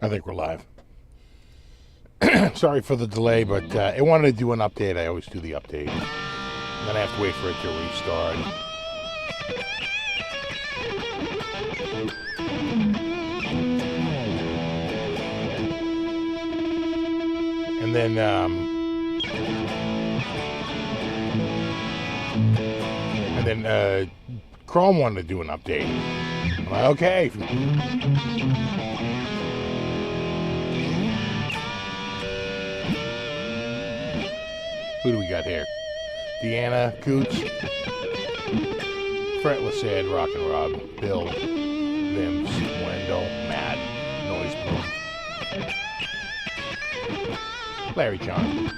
I think we're live. Sorry for the delay, but I wanted to do an update. I always do the update. And then I have to wait for it to restart. And then Chrome wanted to do an update. I'm like, okay. Who do we got here? Deanna, Coots, Fretless Ed, Rockin' Rob, Bill, Vims, Wendell, Matt, Noise Boom, Larry John,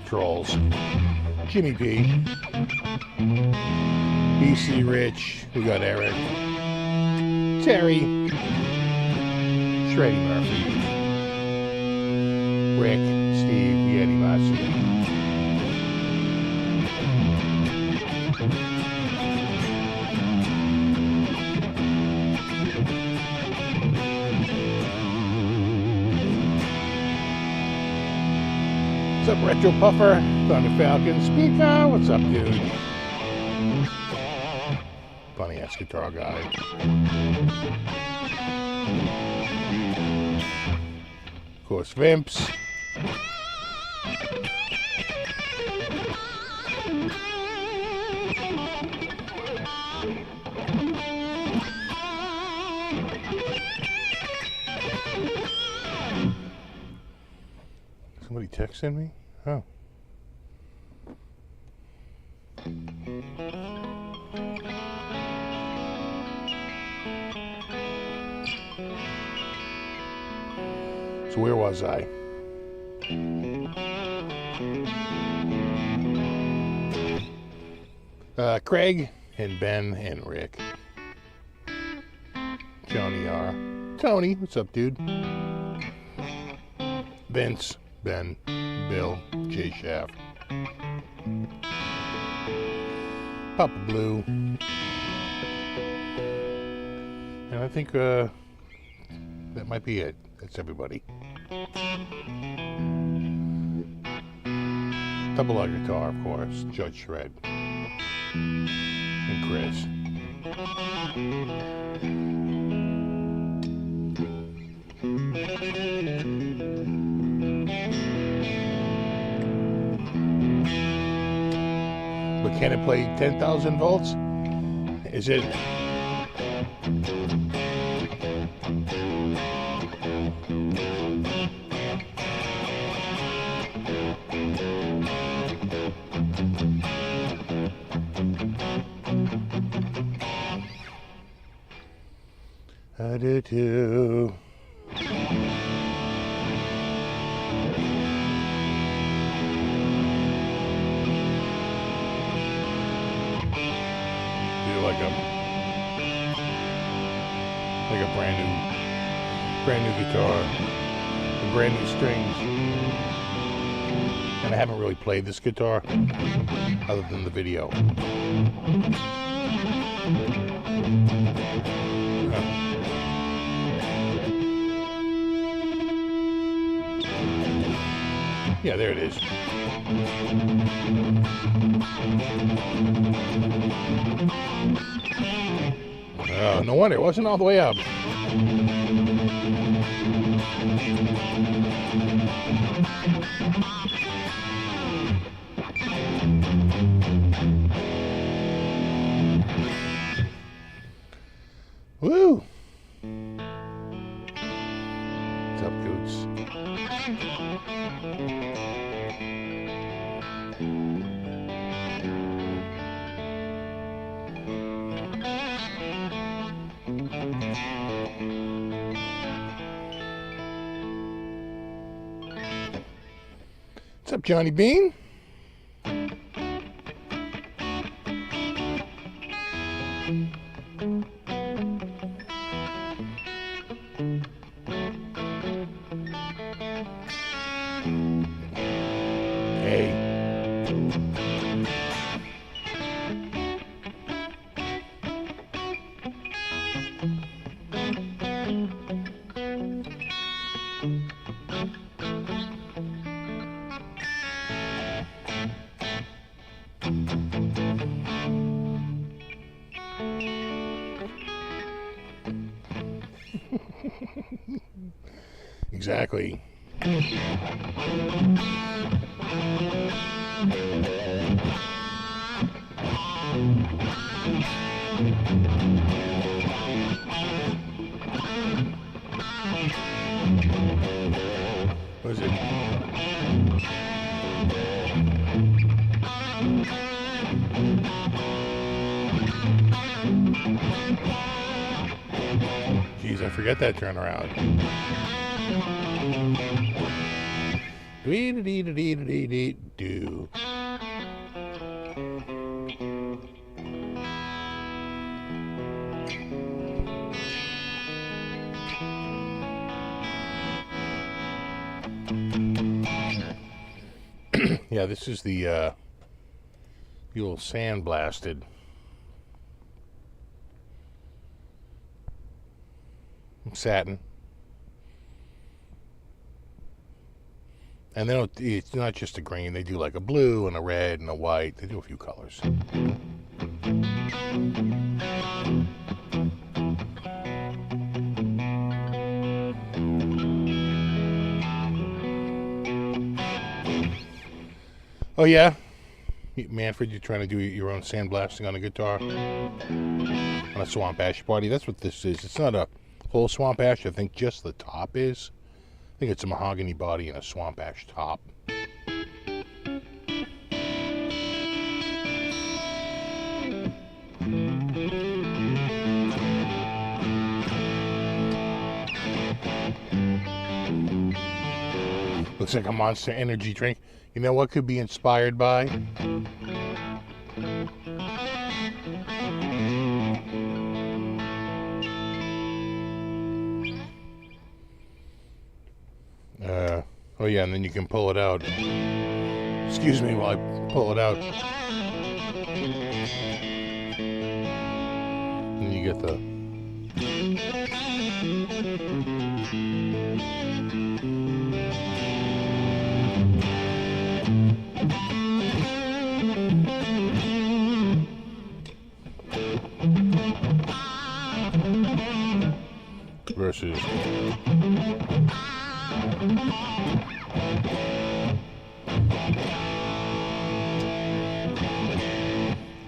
Trolls, Jimmy P, BC Rich, we got Eric, Terry, Shreddy Murphy, Rick, Steve, Yeti Matsu. What's up, Retro Puffer? Thunder Falcon Speaker. What's up, dude? Funny ass guitar guy. Of course, Vimps. Somebody texting me? Oh. So where was I? Craig and Ben and Rick. Johnny R. Tony, what's up, dude? Vince, Ben, Bill, Jay Shaft, Papa Blue, and I think that might be it. That's everybody. Double R guitar, of course, Judge Shred, and Chris. But can it play 10,000 volts? Is it? I do too. Like a brand new guitar, and brand new strings. And I haven't really played this guitar other than the video. Yeah, there it is. Oh, no wonder it wasn't all the way up. Woo! What's up, Coots? What's up, Johnny Bean? Exactly. What is it? Jeez, I forget that turnaround. Do. Yeah, this is the old Sandblasted. Satin. And they don't, it's not just a green, they do like a blue and a red and a white. They do a few colors. Oh yeah? Manfred, you're trying to do your own sandblasting on a guitar? On a swamp ash party? That's what this is. It's not a whole swamp ash, I think just the top is. I think it's a mahogany body and a swamp ash top. Looks like a Monster Energy drink. You know what could be inspired by? Oh yeah, and then you can pull it out. Excuse me while I pull it out. And you get the... versus...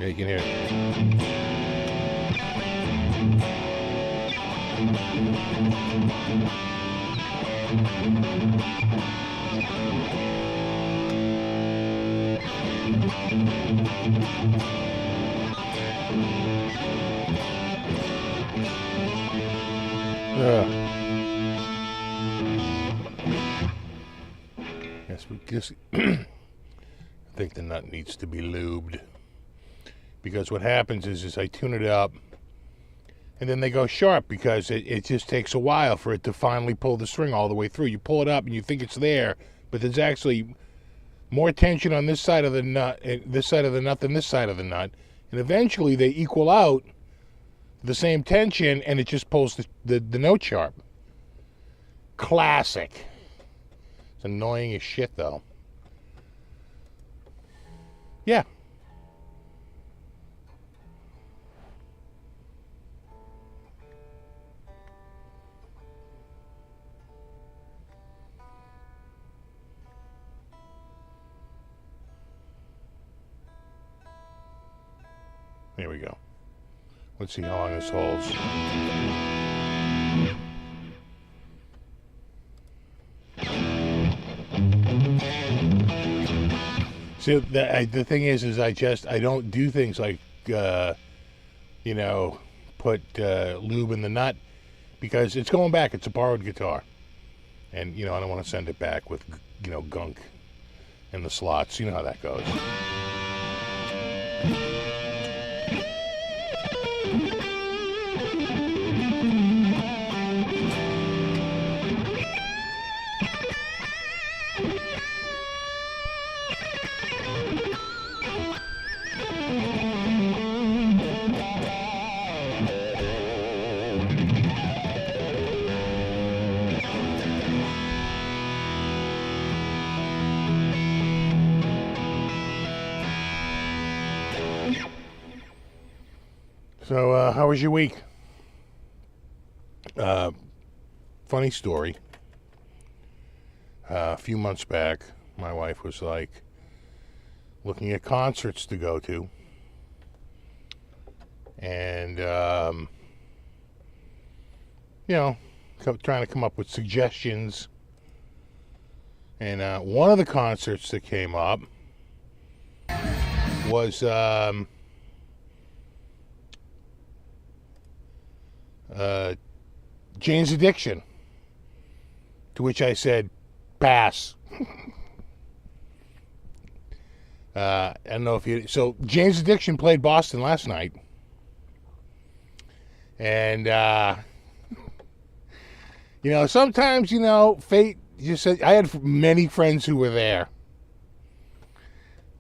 Yeah, you can hear it. Yes, we just I think the nut needs to be lubed, because what happens is I tune it up and then they go sharp because it just takes a while for it to finally pull the string all the way through. You pull it up and you think it's there, but there's actually more tension on this side of the nut, this side of the nut, than this side of the nut, and eventually they equal out the same tension and it just pulls the note sharp. Classic. It's annoying as shit though. Yeah. Here we go. Let's see how long this holds. See, the thing is I don't do things like, you know, put lube in the nut, because it's going back. It's a borrowed guitar. And, you know, I don't want to send it back with, you know, gunk in the slots. You know how that goes. So, how was your week? Funny story. A few months back, my wife was like looking at concerts to go to. And, trying to come up with suggestions. And one of the concerts that came up was Jane's Addiction. To which I said, pass. I don't know if you... So, Jane's Addiction played Boston last night. And, sometimes, fate just said... I had many friends who were there.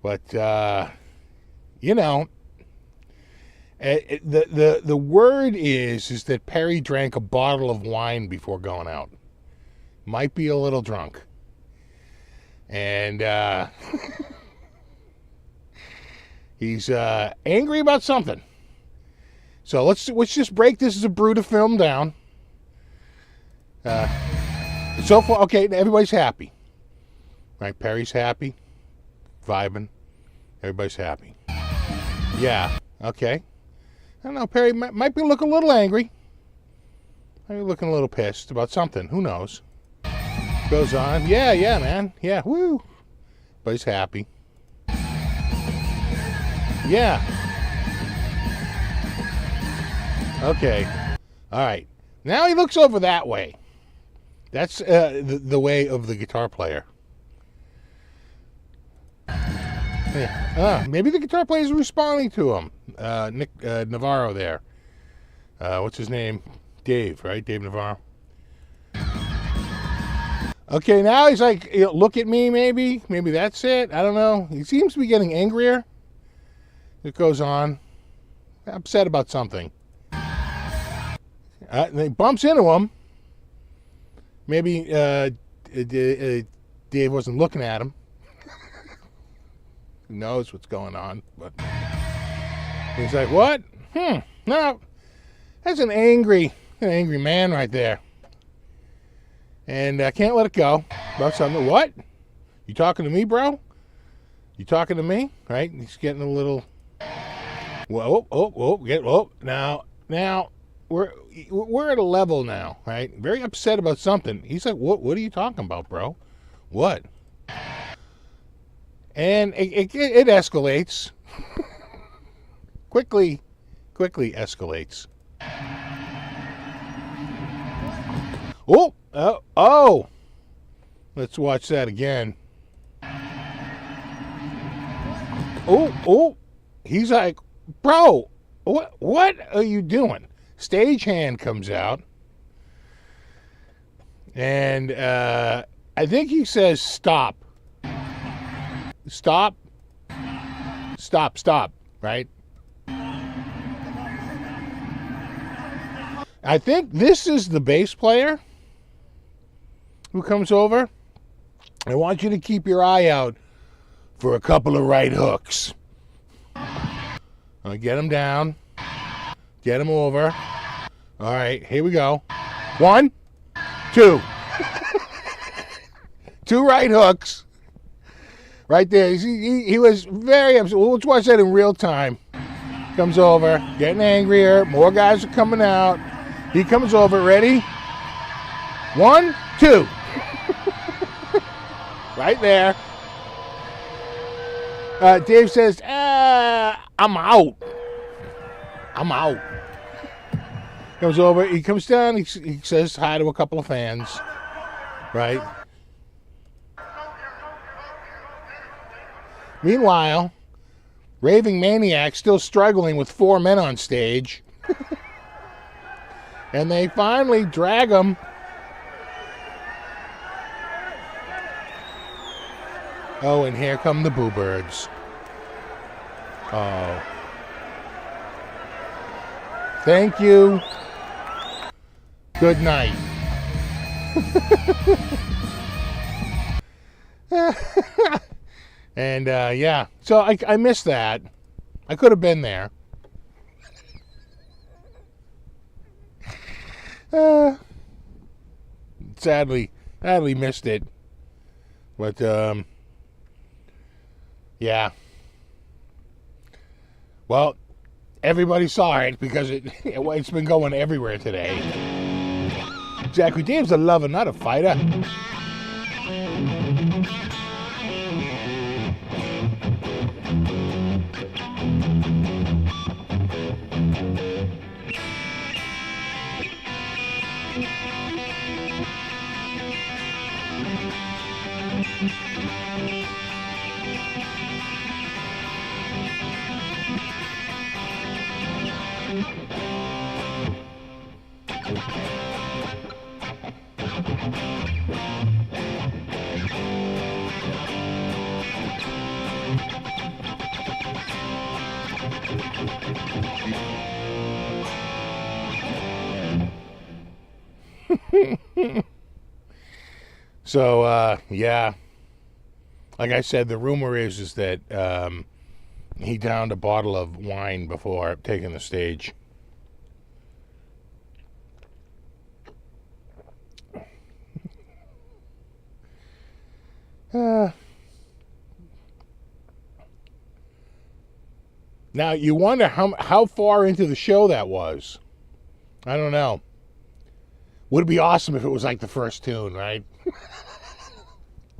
But, the word is that Perry drank a bottle of wine before going out. Might be a little drunk. And, he's angry about something. So let's just break this as a brew to film down. So far, okay, everybody's happy. Right, Perry's happy. Vibing. Everybody's happy. Yeah, okay. I don't know, Perry might be looking a little angry. Might be looking a little pissed about something. Who knows? Goes on. Yeah, man. Yeah, woo. But he's happy. Yeah. Okay. All right. Now he looks over that way. That's the way of the guitar player. Yeah. Maybe the guitar player is responding to him. Nick Navarro there. What's his name? Dave, right? Dave Navarro. Okay, now he's like, look at me, maybe. Maybe that's it. I don't know. He seems to be getting angrier. It goes on. Upset about something. And he bumps into him. Maybe Dave wasn't looking at him. Who knows what's going on? But he's like, what? No. That's an angry man right there. And I can't let it go about something. What? You talking to me, bro? You talking to me? Right? He's getting a little... Whoa. Now, we're at a level now, right? Very upset about something. He's like, what are you talking about, bro? What? And it escalates. quickly escalates. Oh! Let's watch that again. Oh! He's like, bro, what are you doing? Stagehand comes out. And I think he says, stop. Stop, right? I think this is the bass player who comes over. I want you to keep your eye out for a couple of right hooks. I'll get him down. Get him over. All right, here we go. 1, 2. 2 right hooks. Right there. He was very upset. Let's watch that in real time. Comes over, getting angrier. More guys are coming out. He comes over. Ready? 1, 2. Right there. Dave says, I'm out. Comes over. He comes down. He says hi to a couple of fans. Right? Meanwhile, Raving Maniac still struggling with 4 men on stage. And they finally drag him. Oh, and here come the Boo Birds. Oh. Thank you. Good night. And, yeah. So I missed that. I could have been there. Sadly missed it. But, yeah. Well, everybody saw it because it's been going everywhere today. Exactly. Dave's a lover, not a fighter. So, yeah. Like I said, the rumor is that he downed a bottle of wine before taking the stage. Now, you wonder how far into the show that was. I don't know. Would be awesome if it was like the first tune, right?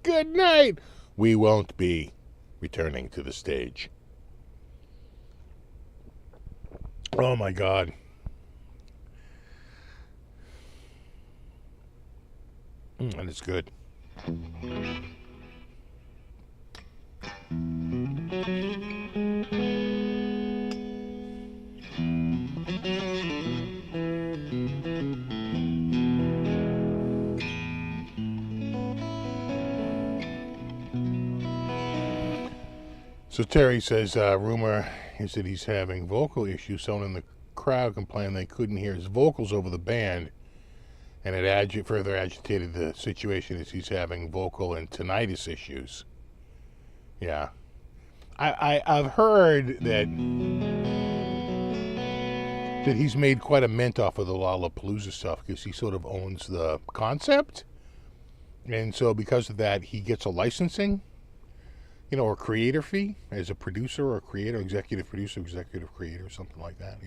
Good night. We won't be returning to the stage. Oh my God. And it's good. So Terry says, rumor is that he's having vocal issues. Someone in the crowd complained they couldn't hear his vocals over the band, and it further agitated the situation as he's having vocal and tinnitus issues. Yeah. I've heard that he's made quite a mint off of the Lollapalooza stuff because he sort of owns the concept. And so because of that, he gets a licensing, or creator fee as a producer or creator, executive producer, executive creator, something like that,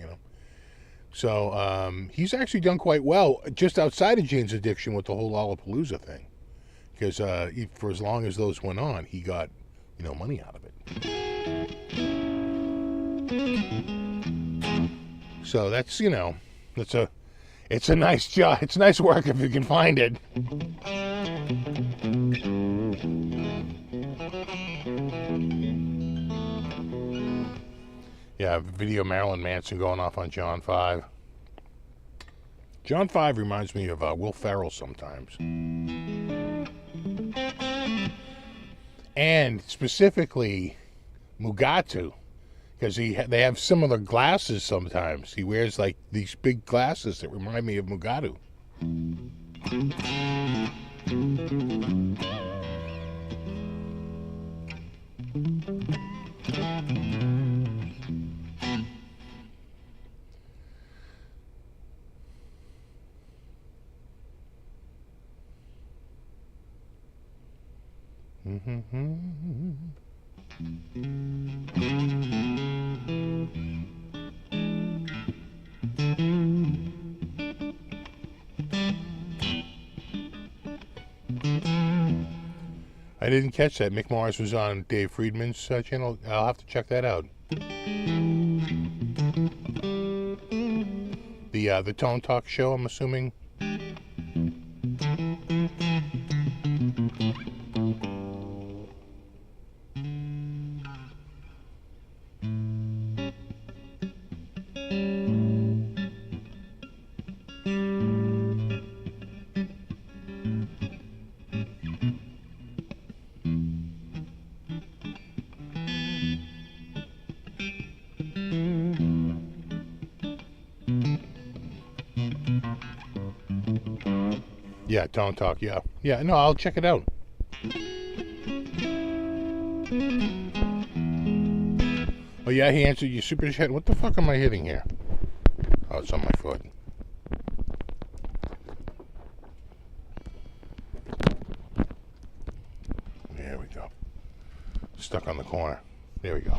So he's actually done quite well just outside of Jane's Addiction with the whole Lollapalooza thing. Because for as long as those went on, he got, money out of it. So that's, it's a nice job. It's nice work if you can find it. Yeah, video Marilyn Manson going off on John 5. John 5 reminds me of Will Ferrell sometimes. And specifically Mugatu, because they have similar glasses sometimes. He wears like these big glasses that remind me of Mugatu. I didn't catch that. Mick Mars was on Dave Friedman's channel. I'll have to check that out. The Tone Talk show, I'm assuming. Yeah, Tone Talk, yeah. Yeah, no, I'll check it out. Oh, yeah, he answered your super chat. What the fuck am I hitting here? Oh, it's on my foot. stuck on the corner. There we go.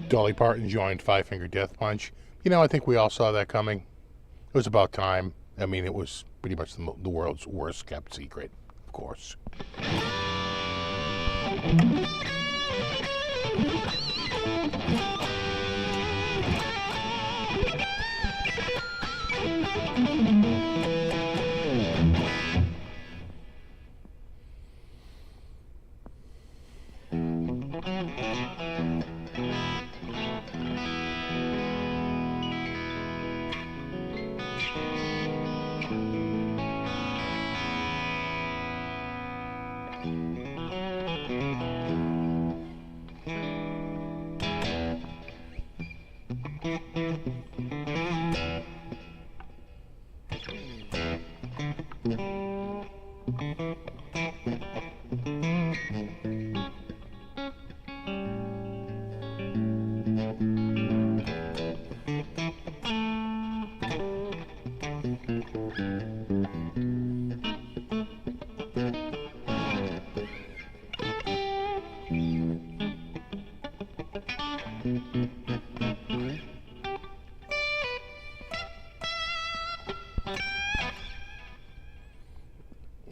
Dolly Parton joined Five Finger Death Punch. You know, I think we all saw that coming. It was about time. I mean, it was pretty much the world's worst kept secret, of course.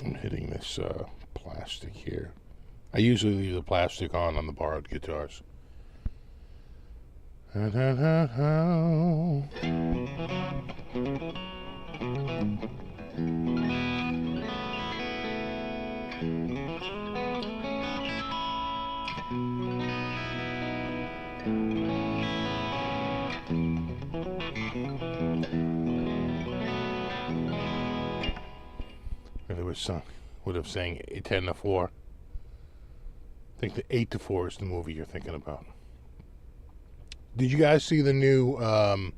I'm hitting this plastic here. I usually leave the plastic on the borrowed guitars. There was some would have saying 10-4. I think the 8-4 is the movie you're thinking about. Did you guys see the new? You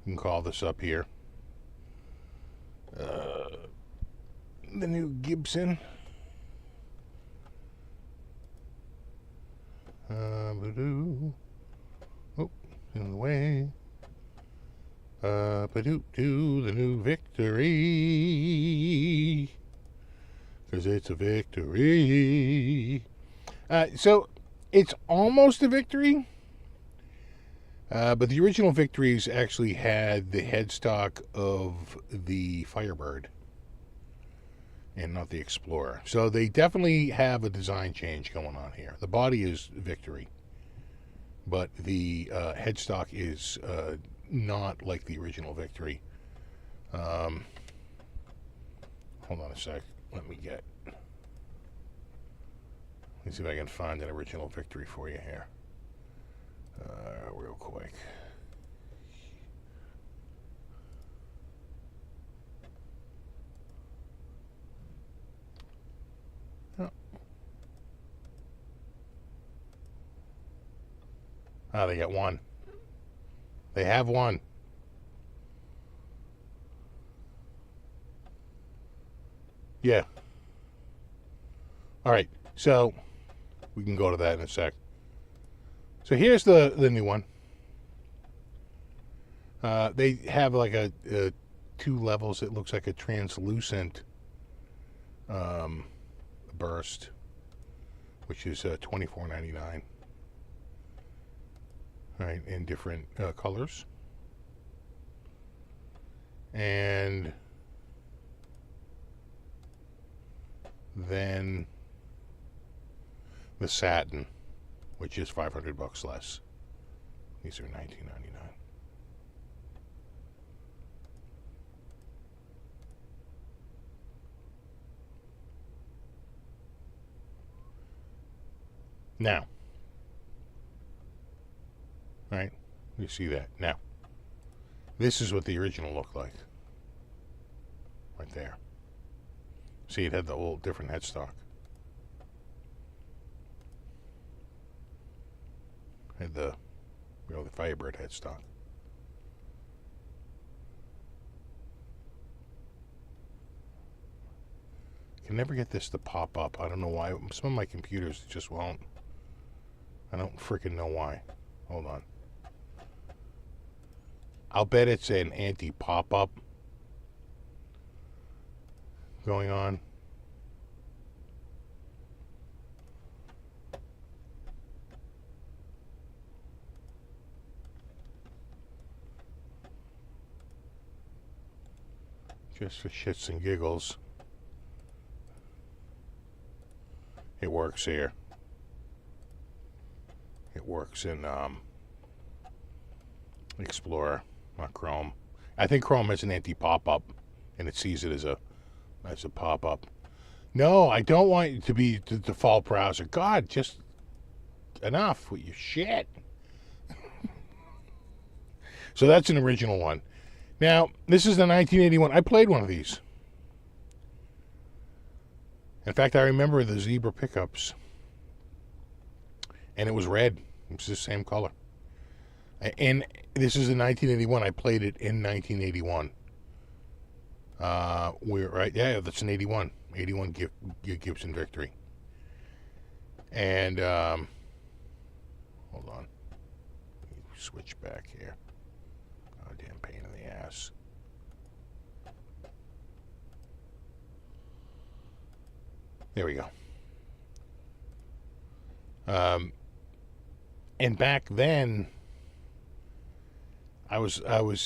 can call this up here. The new Gibson. Oh, in the way. Ba-doo-doo, the new Victory. 'Cause it's a victory. So, it's almost a Victory. But the original Victories actually had the headstock of the Firebird. And not the Explorer. So they definitely have a design change going on here. The body is Victory. But the headstock is not like the original Victory. Hold on a sec. Let me see if I can find an original Victory for you here. Real quick. Oh, they got one. They have one. Yeah. All right. So we can go to that in a sec. So here's the new one. They have like a 2 levels. It looks like a translucent burst, which is $24.99. Right, in different colors. And then the satin, which is $500 less. These are $19.99. Now, right, you see that. Now, this is what the original looked like. Right there. See, it had the whole different headstock. Had the, the Firebird headstock. I can never get this to pop up. I don't know why. Some of my computers just won't. I don't freaking know why. Hold on. I'll bet it's an anti-pop-up going on. Just for shits and giggles. It works here. It works in Explorer, not Chrome. I think Chrome has an anti-pop-up, and it sees it as a pop-up. No, I don't want it to be the default browser. God, just enough with your shit. So that's an original one. Now, this is the 1981. I played one of these. In fact, I remember the zebra pickups. And it was red. It was the same color. And this is in 1981. I played it in 1981. We're right. Yeah, that's an 81. 81 Gibson Victory. And, hold on. Let me switch back here. Goddamn pain in the ass. There we go. And back then, I was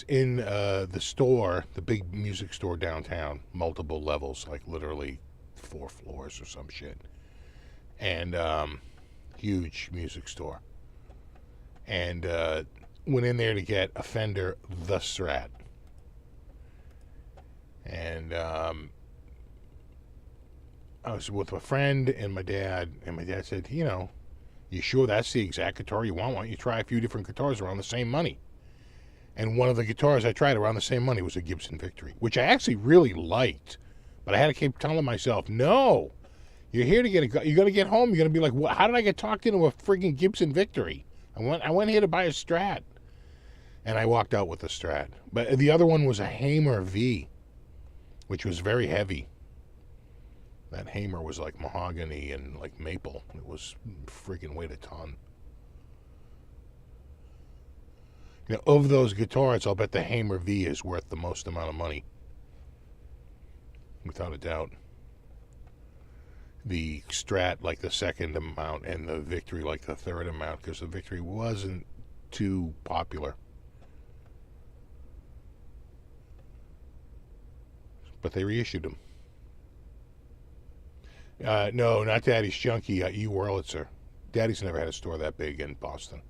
in the store, the big music store downtown, multiple levels, like literally 4 floors or some shit, and huge music store. And went in there to get a Fender, the Strat, and I was with a friend and my dad said, you know, you sure that's the exact guitar you want? Why don't you try a few different guitars around the same money? And one of the guitars I tried around the same money was a Gibson Victory, which I actually really liked. But I had to keep telling myself, no, you're here to get a, you're going to get home, you're going to be like, what, how did I get talked into a friggin' Gibson Victory? I went here to buy a Strat. And I walked out with a Strat. But the other one was a Hamer V, which was very heavy. That Hamer was like mahogany and like maple. It was freaking weighed a ton. You know, of those guitars, I'll bet the Hamer V is worth the most amount of money. Without a doubt. The Strat like the second amount and the Victory like the third amount, because the Victory wasn't too popular. But they reissued them. No, not Daddy's Junkie, E. Wurlitzer. Daddy's never had a store that big in Boston.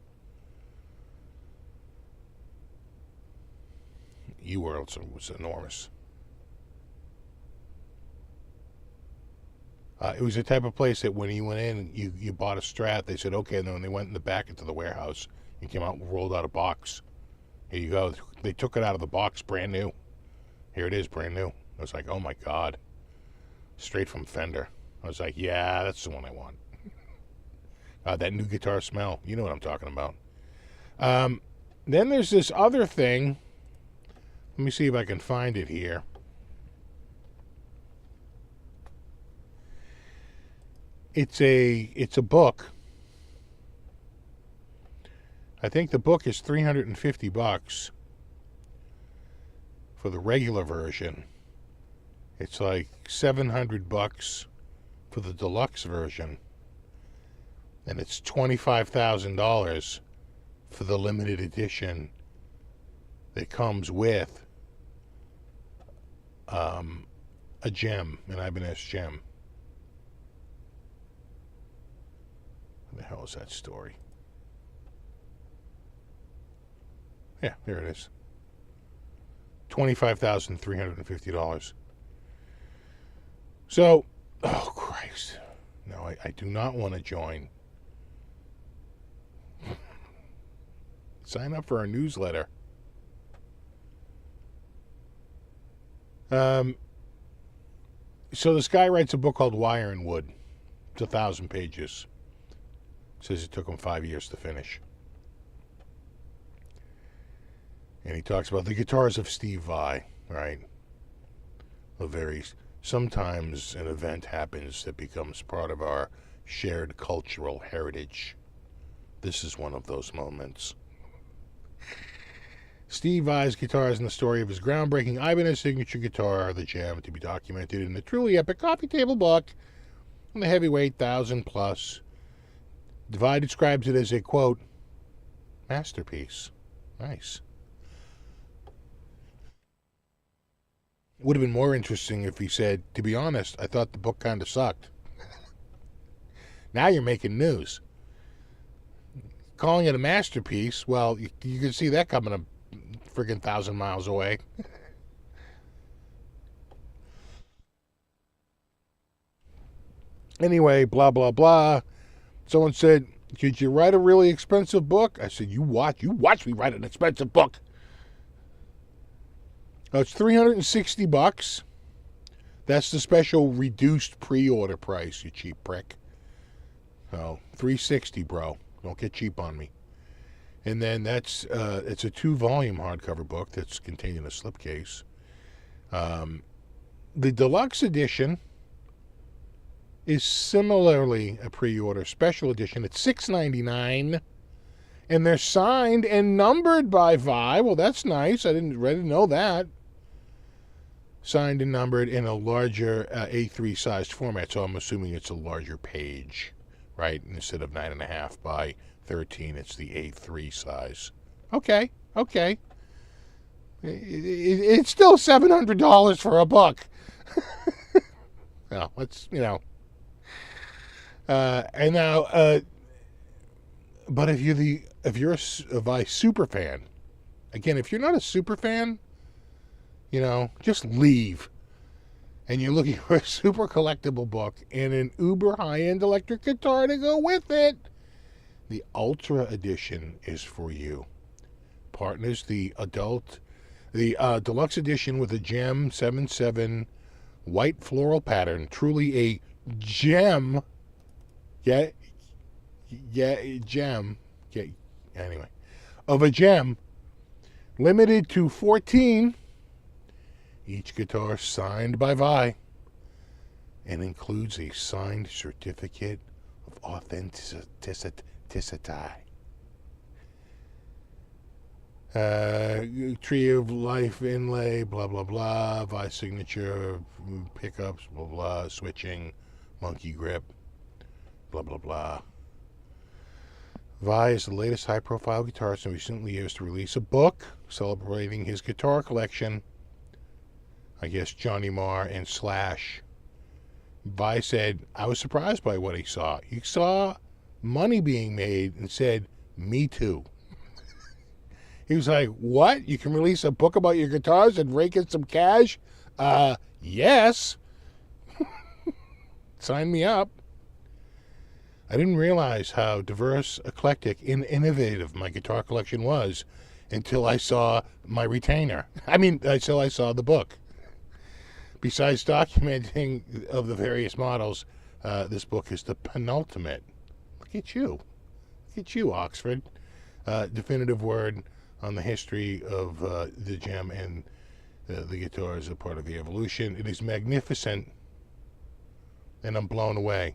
E. Wurlitzer was enormous. It was the type of place that when you went in, you bought a Strat, they said, okay, and then they went in the back into the warehouse and came out and rolled out a box. Here you go. They took it out of the box, brand new. Here it is, brand new. I was like, oh my God. Straight from Fender. I was like, yeah, that's the one I want. That new guitar smell. You know what I'm talking about. Then there's this other thing. Let me see if I can find it here. It's a book. I think the book is $350 for the regular version. It's like $700 for the deluxe version, and it's $25,000 for the limited edition that comes with a gem, an Ibanez gem. What the hell is that story? Yeah, there it is. $25,350. So, oh Christ. No, I do not want to join. Sign up for our newsletter. So this guy writes a book called Wire and Wood. It's 1,000 pages. Says it took him 5 years to finish. And he talks about the guitars of Steve Vai, right? Sometimes an event happens that becomes part of our shared cultural heritage. This is one of those moments. Steve Vai's guitars and the story of his groundbreaking Ibanez signature guitar, the Gem, to be documented in a truly epic coffee table book on the heavyweight 1,000 plus. Vai describes it as a, quote, masterpiece. Nice. It would have been more interesting if he said, to be honest, I thought the book kind of sucked. Now you're making news. Calling it a masterpiece, well, you can see that coming a friggin' 1,000 miles away. Anyway, blah, blah, blah. Someone said, did you write a really expensive book? I said, you watch me write an expensive book. Oh, it's $360. That's the special reduced pre-order price, you cheap prick. So, $360, bro. Don't get cheap on me. And then that's it's a 2-volume hardcover book that's contained in a slipcase. The deluxe edition is similarly a pre-order special edition. It's $6.99, and they're signed and numbered by Vai. Well, that's nice. I didn't know that. Signed and numbered in a larger A3 sized format, so I'm assuming it's a larger page, right? Instead of 9.5 by 13, it's the A3 size. Okay. It's still $700 for a book. Well, let's, and now, but if you're a Vai super fan, again, if you're not a super fan, just leave. And you're looking for a super collectible book and an uber high-end electric guitar to go with it, the Ultra Edition is for you. Partners the deluxe edition with a Gem 7.7 white floral pattern, truly a gem. Gem. Anyway, of a gem, limited to 14. Each guitar signed by Vai and includes a signed certificate of authenticity. Tree of Life inlay, blah, blah, blah. Vai signature, pickups, blah, blah, switching, monkey grip, blah, blah, blah. Vai is the latest high-profile guitarist in recent years to release a book celebrating his guitar collection. I guess Johnny Marr and Slash. Vai said, I was surprised by what he saw. He saw money being made and said, me too. He was like, what? You can release a book about your guitars and rake in some cash? Yes. Sign me up. I didn't realize how diverse, eclectic, and innovative my guitar collection was until I saw my retainer. Until I saw the book. Besides documenting of the various models, this book is the penultimate. Look at you, Oxford. Definitive word on the history of the Gem and the guitar as a part of the evolution. It is magnificent, and I'm blown away.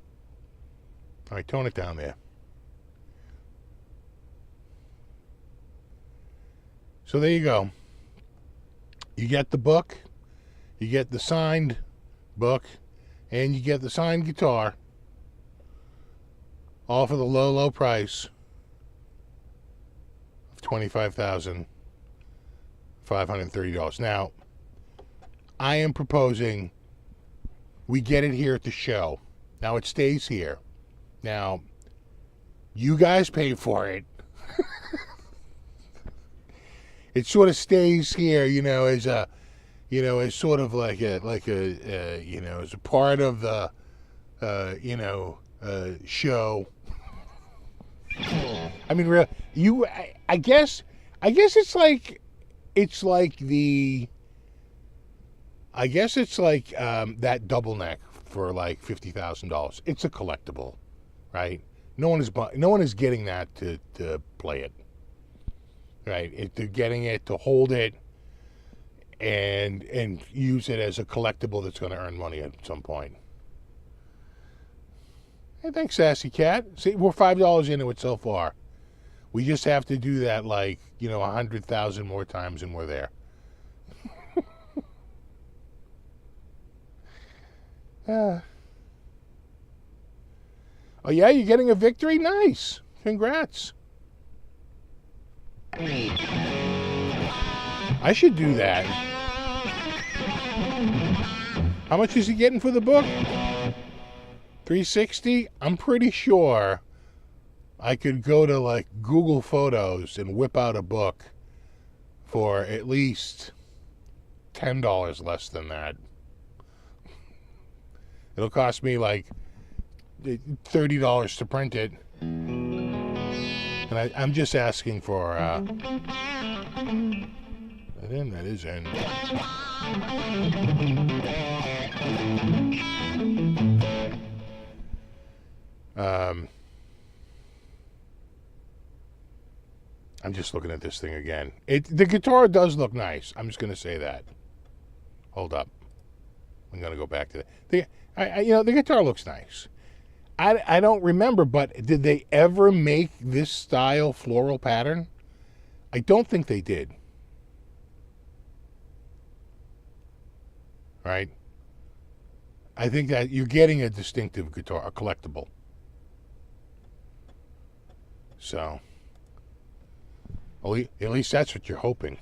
All right, tone it down there. So there you go. You get the book. You get the signed book, and you get the signed guitar, all for the low, low price of $25,530. Now, I am proposing we get it here at the show. Now, it stays here. Now, you guys pay for it. It sort of stays here, as a... it's sort of like as a part of the, show. I guess it's like that double neck for like $50,000. It's a collectible, right? No one is getting that to play it, right? They're getting it to hold it. And use it as a collectible that's going to earn money at some point. Hey, thanks, Sassy Cat. See, we're $5 into it so far. We just have to do that, like, 100,000 more times and we're there. Oh, yeah? You're getting a victory? Nice. Congrats. I should do that. How much is he getting for the book? $360? I'm pretty sure I could go to, like, Google Photos and whip out a book for at least $10 less than that. It'll cost me, like, $30 to print it. And I'm just asking for, that is in. I'm just looking at this thing again. The guitar does look nice. I'm just going to say that. Hold up. I'm going to go back to that. The guitar looks nice. I don't remember, but did they ever make this style floral pattern? I don't think they did. Right? I think that you're getting a distinctive guitar, a collectible. So, at least that's what you're hoping.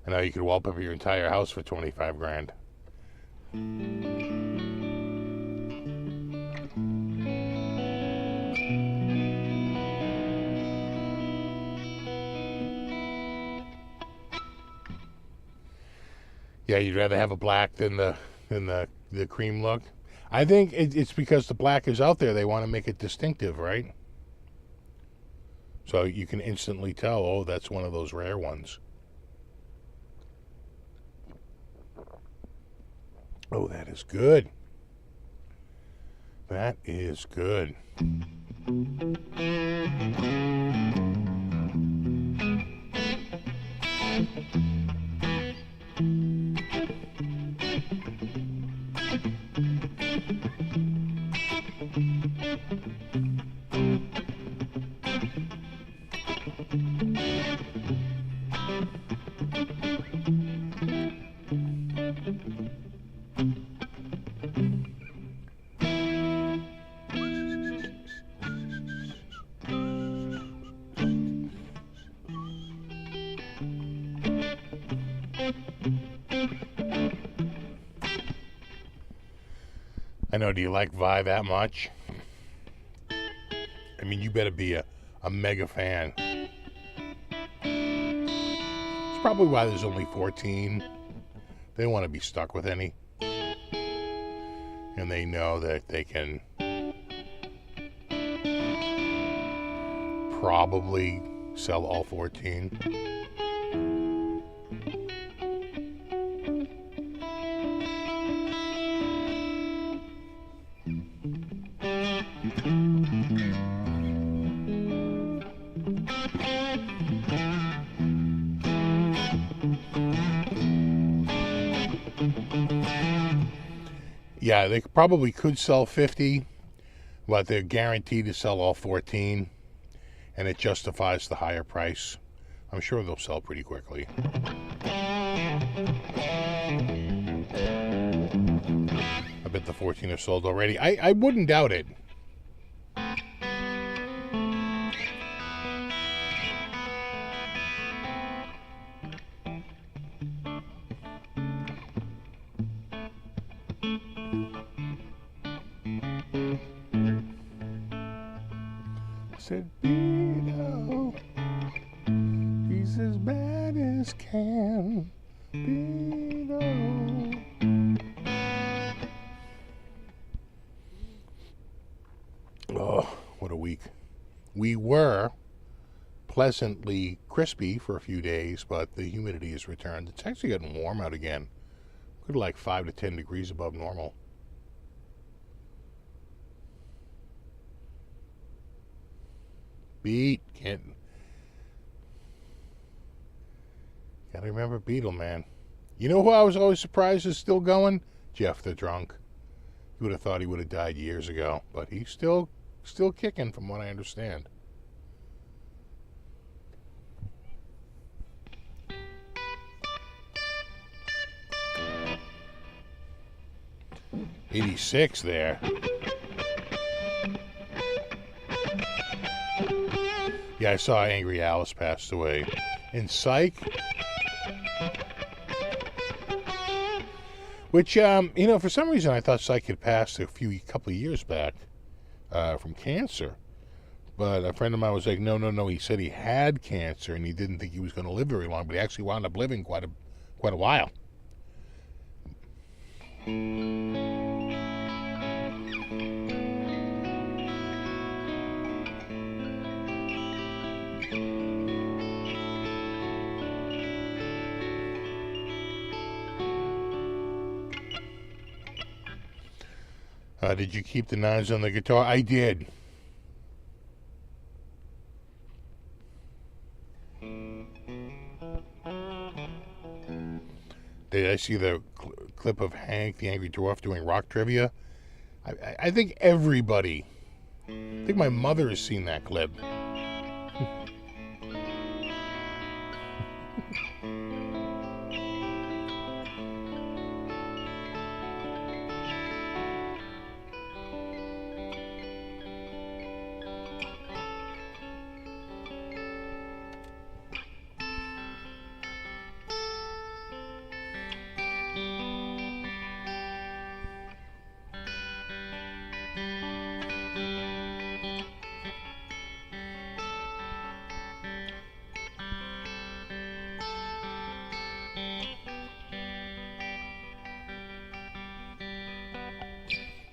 I know you could wallpaper your entire house for 25 grand. Yeah, you'd rather have a black than the cream look. I think it's because the black is out there. They want to make it distinctive, right? So you can instantly tell, oh, that's one of those rare ones. Oh, that is good. That is good. I know, do you like Vi that much? I mean, you better be a mega fan. It's probably why there's only 14. They don't want to be stuck with any. And they know that they can probably sell all 14. Yeah, they probably could sell 50, but they're guaranteed to sell all 14, and it justifies the higher price. I'm sure they'll sell pretty quickly. I bet the 14 are sold already. I wouldn't doubt it. Said, Beto, he's as bad as can. Beto. Oh, what a week. We were pleasantly crispy for a few days, but the humidity has returned. It's actually getting warm out again. Could like 5 to 10 degrees above normal. Beat, gotta remember Beetle, man. You know who I was always surprised is still going? Jeff the Drunk. You would have thought he would have died years ago, but he's still kicking, from what I understand. '86 there. Yeah, I saw Angry Alice passed away. In Psych, which, for some reason I thought Psych had passed a couple of years back from cancer. But a friend of mine was like, no, he said he had cancer and he didn't think he was going to live very long, but he actually wound up living quite a while. Did you keep the knives on the guitar? I did. Did I see the clip of Hank the Angry Dwarf doing rock trivia? I think everybody, I think my mother has seen that clip.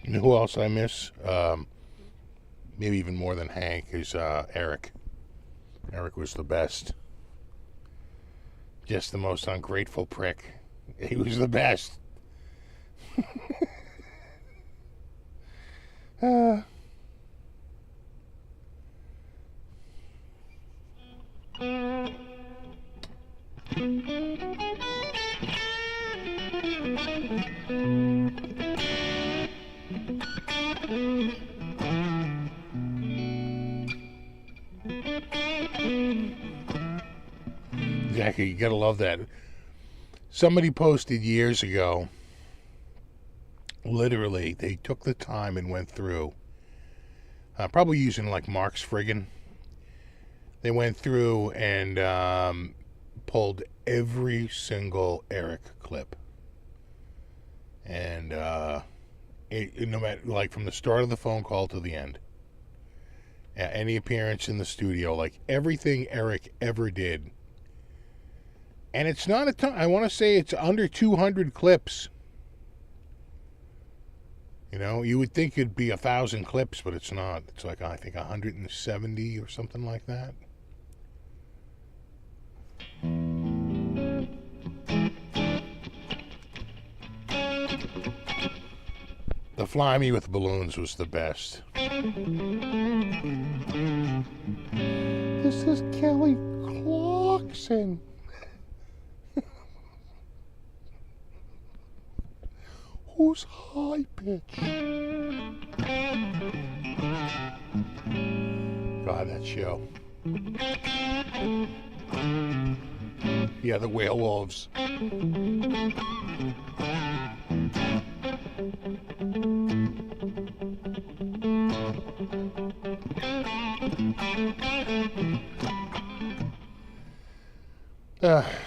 You know who else I miss? Maybe even more than Hank is Eric. Eric was the best. Just the most ungrateful prick. He was the best. Exactly, you gotta love that. Somebody posted years ago, literally, they took the time and went through, probably using like Mark's Friggin'. They went through and pulled every single Eric clip. And no matter, like, from the start of the phone call to the end. Any appearance in the studio, like everything Eric ever did. And it's not a ton. I want to say it's under 200 clips. You know, you would think it'd be 1,000 clips, but it's not. It's like, I think 170 or something like that. The Fly Me with Balloons was the best. This is Kelly Clarkson. Who's high pitch? God, that show. Yeah, the werewolves.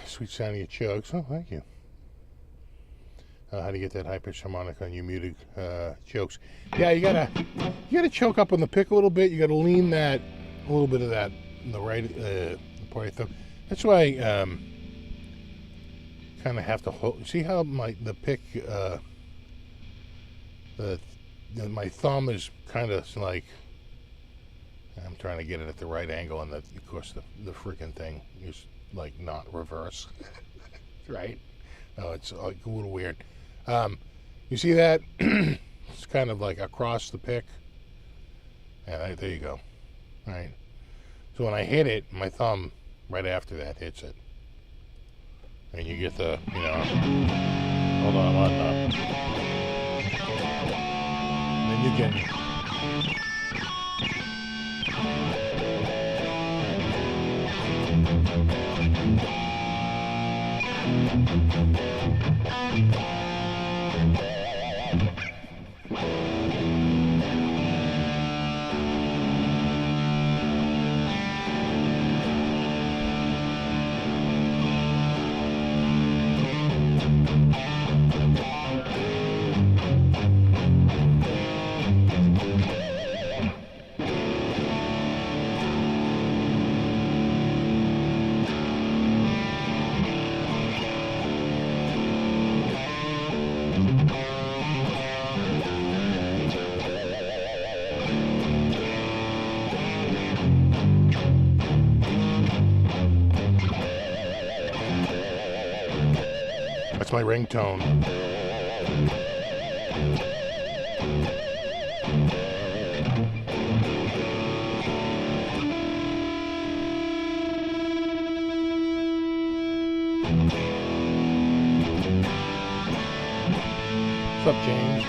Sweet sound of your chugs. Oh, thank you. How to get that high pitched harmonic on your muted chokes? Yeah, you gotta choke up on the pick a little bit. You gotta lean that a little bit of that in the right part of the thumb. That's why I kind of have to hold. See how the pick, my thumb is kind of like I'm trying to get it at the right angle, and of course the freaking thing is like not reverse, right? Oh, it's like a little weird. You see that? It's kind of like across the pick. Yeah, there you go. All right. So when I hit it, my thumb right after that hits it, and you get the, you know. Hold on, I'm on up. And then you can. That's my ringtone. What's up, James?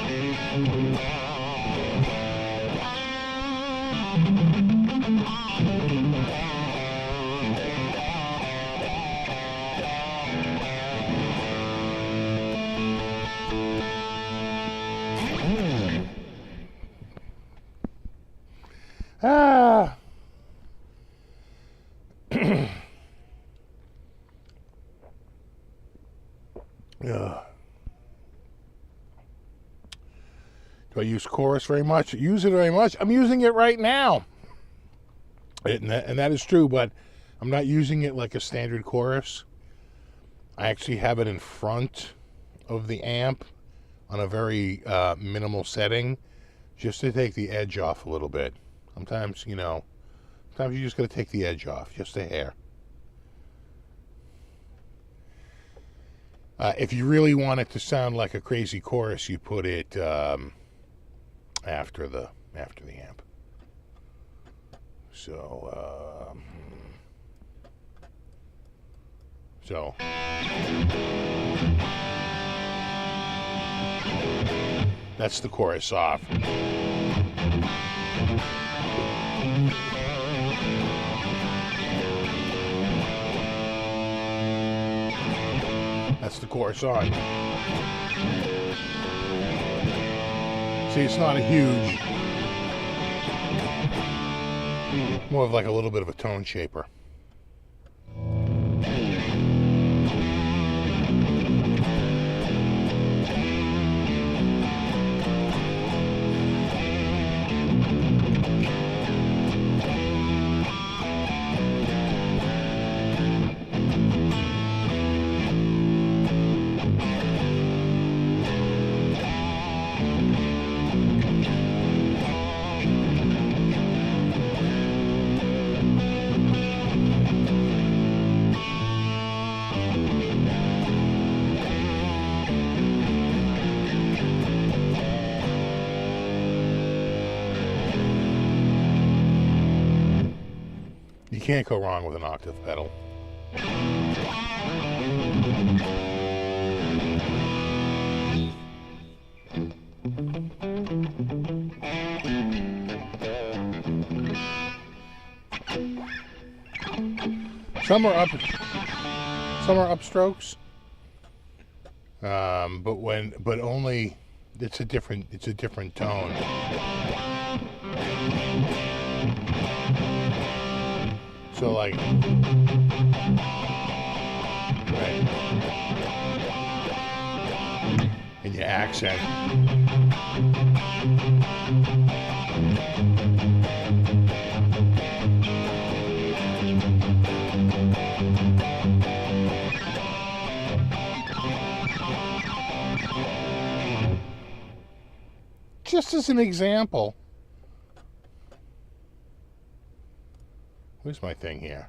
Ah. Yeah. Do I use chorus very much? Use it very much. I'm using it right now. And that is true, but I'm not using it like a standard chorus. I actually have it in front of the amp on a very minimal setting, just to take the edge off a little bit. Sometimes, you know, sometimes you just got to take the edge off, just a hair. If you really want it to sound like a crazy chorus, you put it after the amp. So that's the chorus off. That's the chorus on. See, it's not a huge, more of like a little bit of a tone shaper. You can't go wrong with an octave pedal. Some are upstrokes, but only it's a different tone. So like, right, and your accent. Just as an example, Where's my thing here?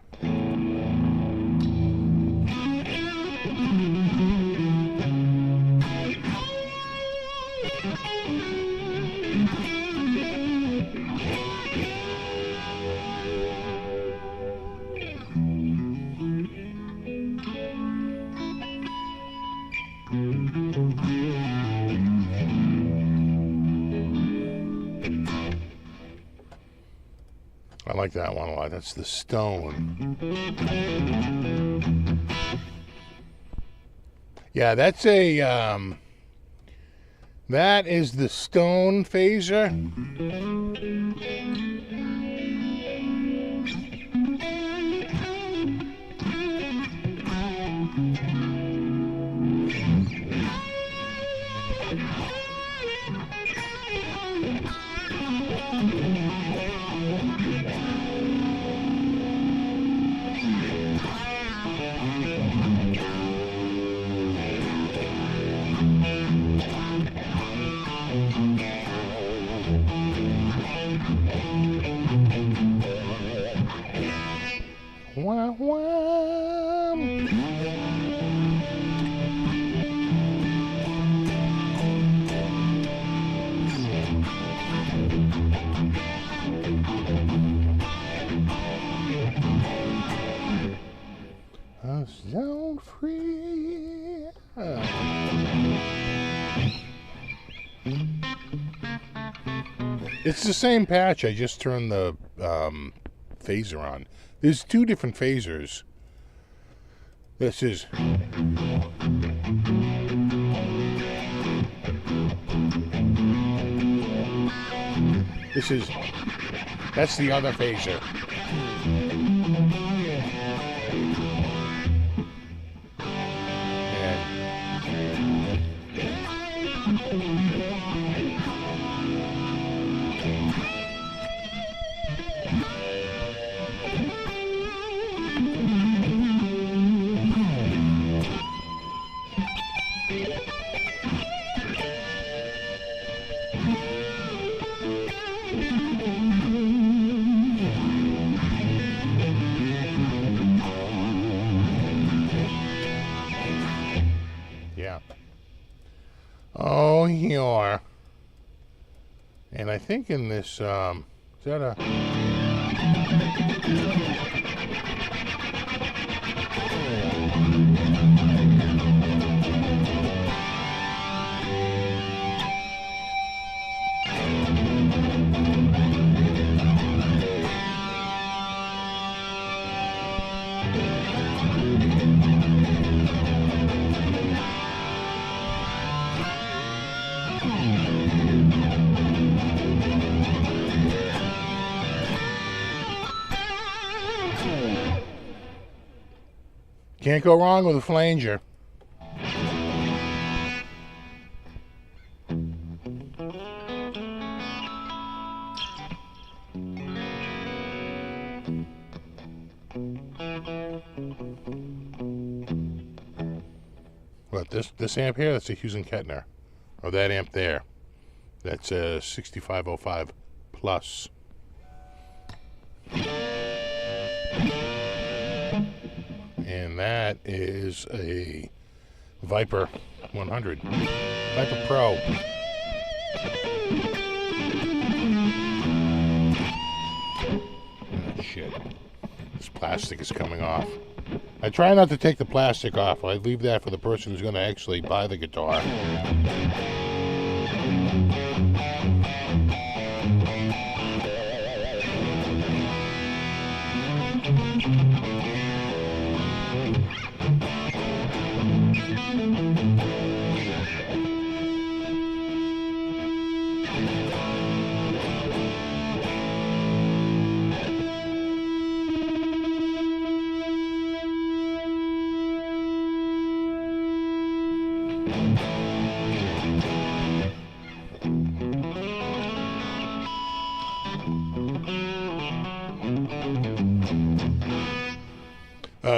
I like that one a lot. That's the Stone. Yeah, that's a that is the Stone phaser. Wah, wah. Zone free. It's the same patch. I just turned the phaser on. There's two different phasers. This is that's the other phaser. Oh, yeah. And I think in this, is that a... Can't go wrong with a flanger. What, this amp here? That's a Hughes and Kettner. Or that amp there. That's a 6505 plus. And that is a Viper 100. Viper Pro. Oh, shit. This plastic is coming off. I try not to take the plastic off. I leave that for the person who's going to actually buy the guitar.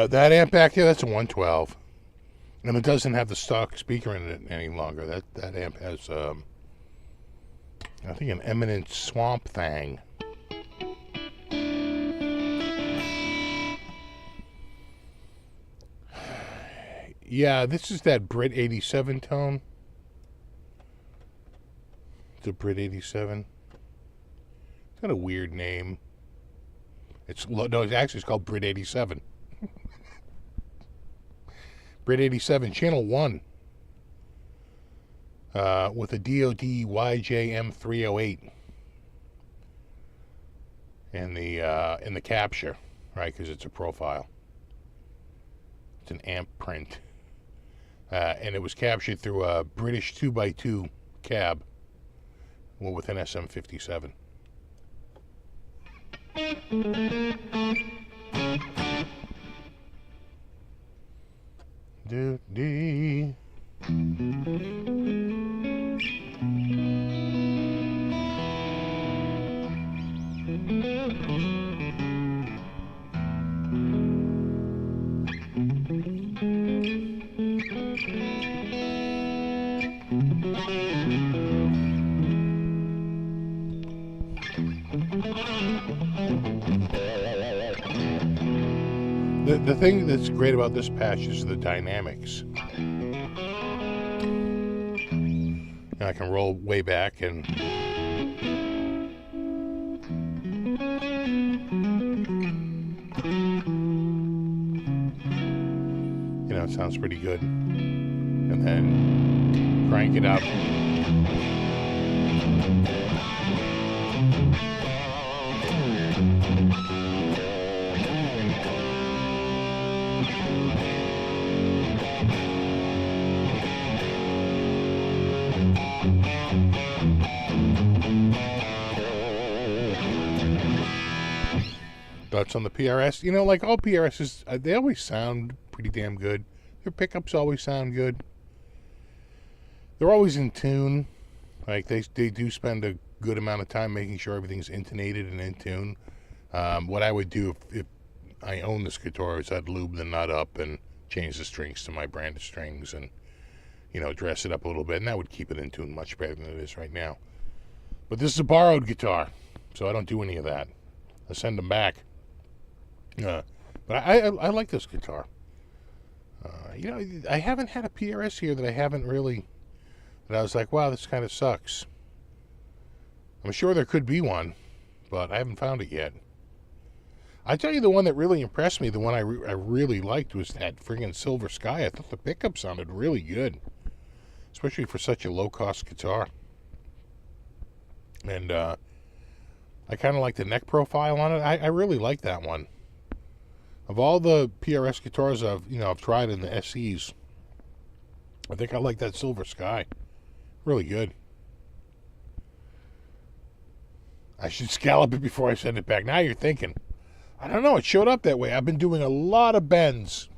That amp back there, that's a 112. And it doesn't have the stock speaker in it any longer. That amp has, I think, an Eminent Swamp Thing. Yeah, this is that Brit 87 tone. The Brit 87. It's got a weird name. It's called Brit 87. Brit 87, channel 1. With a DoD YJM308. In the capture, right? Because it's a profile. It's an amp print. And it was captured through a British 2x2 cab. Well, with an SM57. Doo-dee. The thing that's great about this patch is the dynamics. And I can roll way back and it sounds pretty good. And then crank it up. Thoughts on the PRS? Like all PRSs, they always sound pretty damn good. Their pickups always sound good. They're always in tune. Like they do spend a good amount of time making sure everything's intonated and in tune. What I would do if I own this guitar is I'd lube the nut up and change the strings to my brand of strings and dress it up a little bit, and that would keep it in tune much better than it is right now. But this is a borrowed guitar, so I don't do any of that. I send them back. But I like this guitar. I haven't had a PRS here that I was like, wow, this kind of sucks. I'm sure there could be one, but I haven't found it yet. I tell you, the one that really impressed me, the one I really liked, was that friggin' Silver Sky. I thought the pickup sounded really good, especially for such a low-cost guitar. And I kind of like the neck profile on it. I really like that one. Of all the PRS guitars I've tried in the SEs, I think I like that Silver Sky. Really good. I should scallop it before I send it back. Now you're thinking. I don't know. It showed up that way. I've been doing a lot of bends.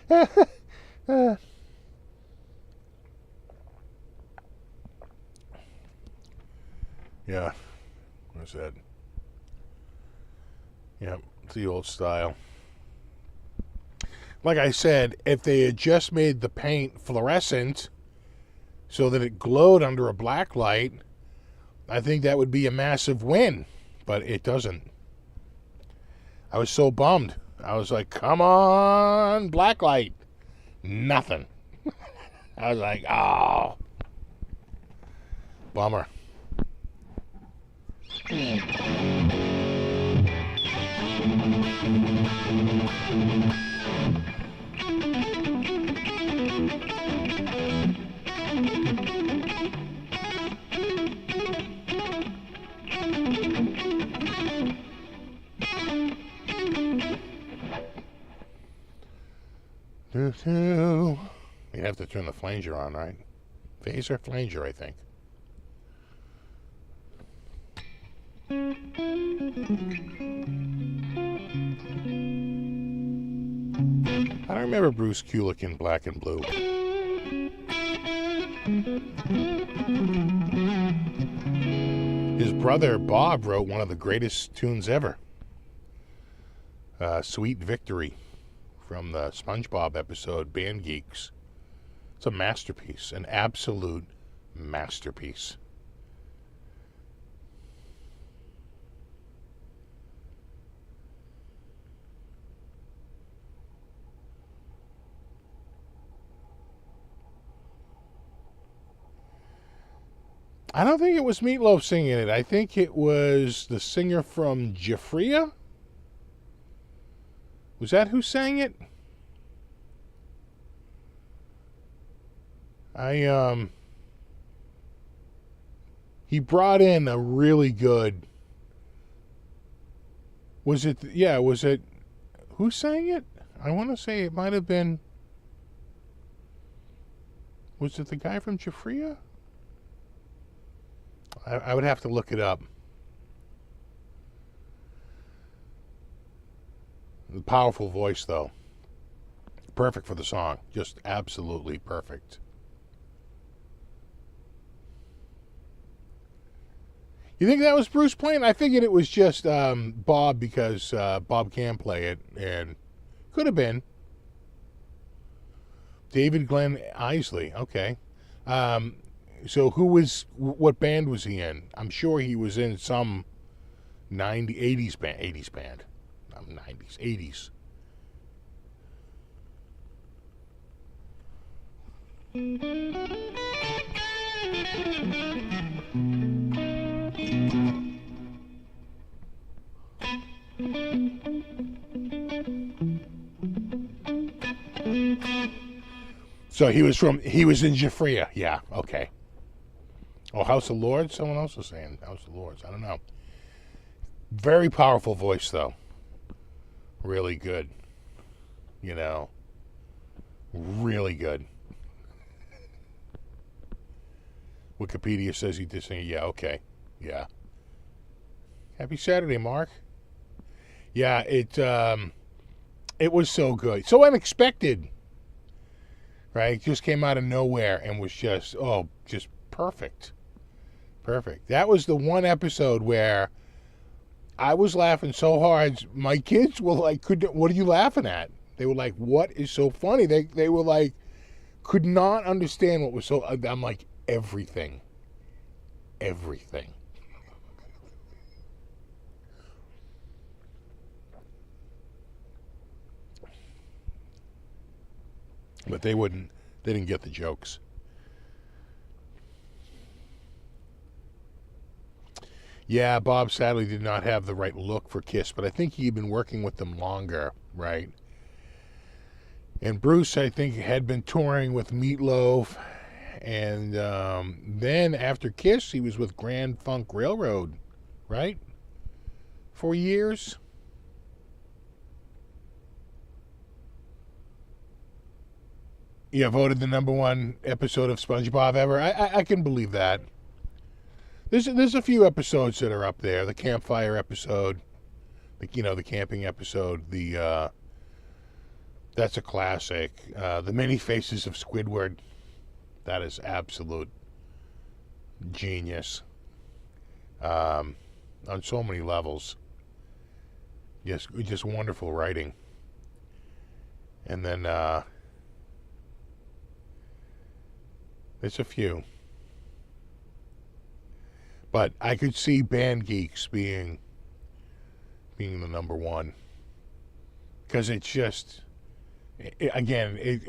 Yeah. What's that? Yeah, it's the old style. Like I said, if they had just made the paint fluorescent so that it glowed under a black light, I think that would be a massive win. But it doesn't. I was so bummed. I was like, come on, black light. Nothing. I was like, oh. Bummer. You have to turn the flanger on, right? Phaser, flanger, I think. I don't remember Bruce Kulick in Black and Blue. His brother Bob wrote one of the greatest tunes ever. Sweet Victory, from the SpongeBob episode Band Geeks. It's a masterpiece, an absolute masterpiece. I don't think it was Meatloaf singing it. I think it was the singer from Jafria. Was that who sang it? He brought in a really good. Was it? Yeah, was it? Who sang it? I want to say it might have been. Was it the guy from Jafria? I would have to look it up. The powerful voice, though. Perfect for the song. Just absolutely perfect. You think that was Bruce playing? I figured it was just Bob because Bob can play it, and could have been. David Glenn Isley. Okay. So what band was he in? I'm sure he was in some 80s band. Not 90s, 80s. So he was in Jafria. Yeah, okay. Oh, House of Lords? Someone else was saying House of Lords. I don't know. Very powerful voice, though. Really good. You know. Really good. Wikipedia says he did sing. Yeah, okay. Yeah. Happy Saturday, Mark. Yeah, it was so good. So unexpected. Right? It just came out of nowhere and was just perfect. Perfect. That was the one episode where I was laughing so hard. My kids were like, what are you laughing at? They were like, what is so funny? They were like, could not understand what was so... I'm like, everything. Everything. But they didn't get the jokes. Yeah, Bob sadly did not have the right look for Kiss, but I think he'd been working with them longer, right? And Bruce, I think, had been touring with Meatloaf, and then after Kiss, he was with Grand Funk Railroad, right? For years. Yeah, voted the number 1 episode of SpongeBob ever. I can believe that. There's a few episodes that are up there. The campfire episode, the camping episode. That's a classic. The Many Faces of Squidward. That is absolute genius. On so many levels. Yes, just wonderful writing. And then there's a few. But I could see Band Geeks being the number 1. Because it's just,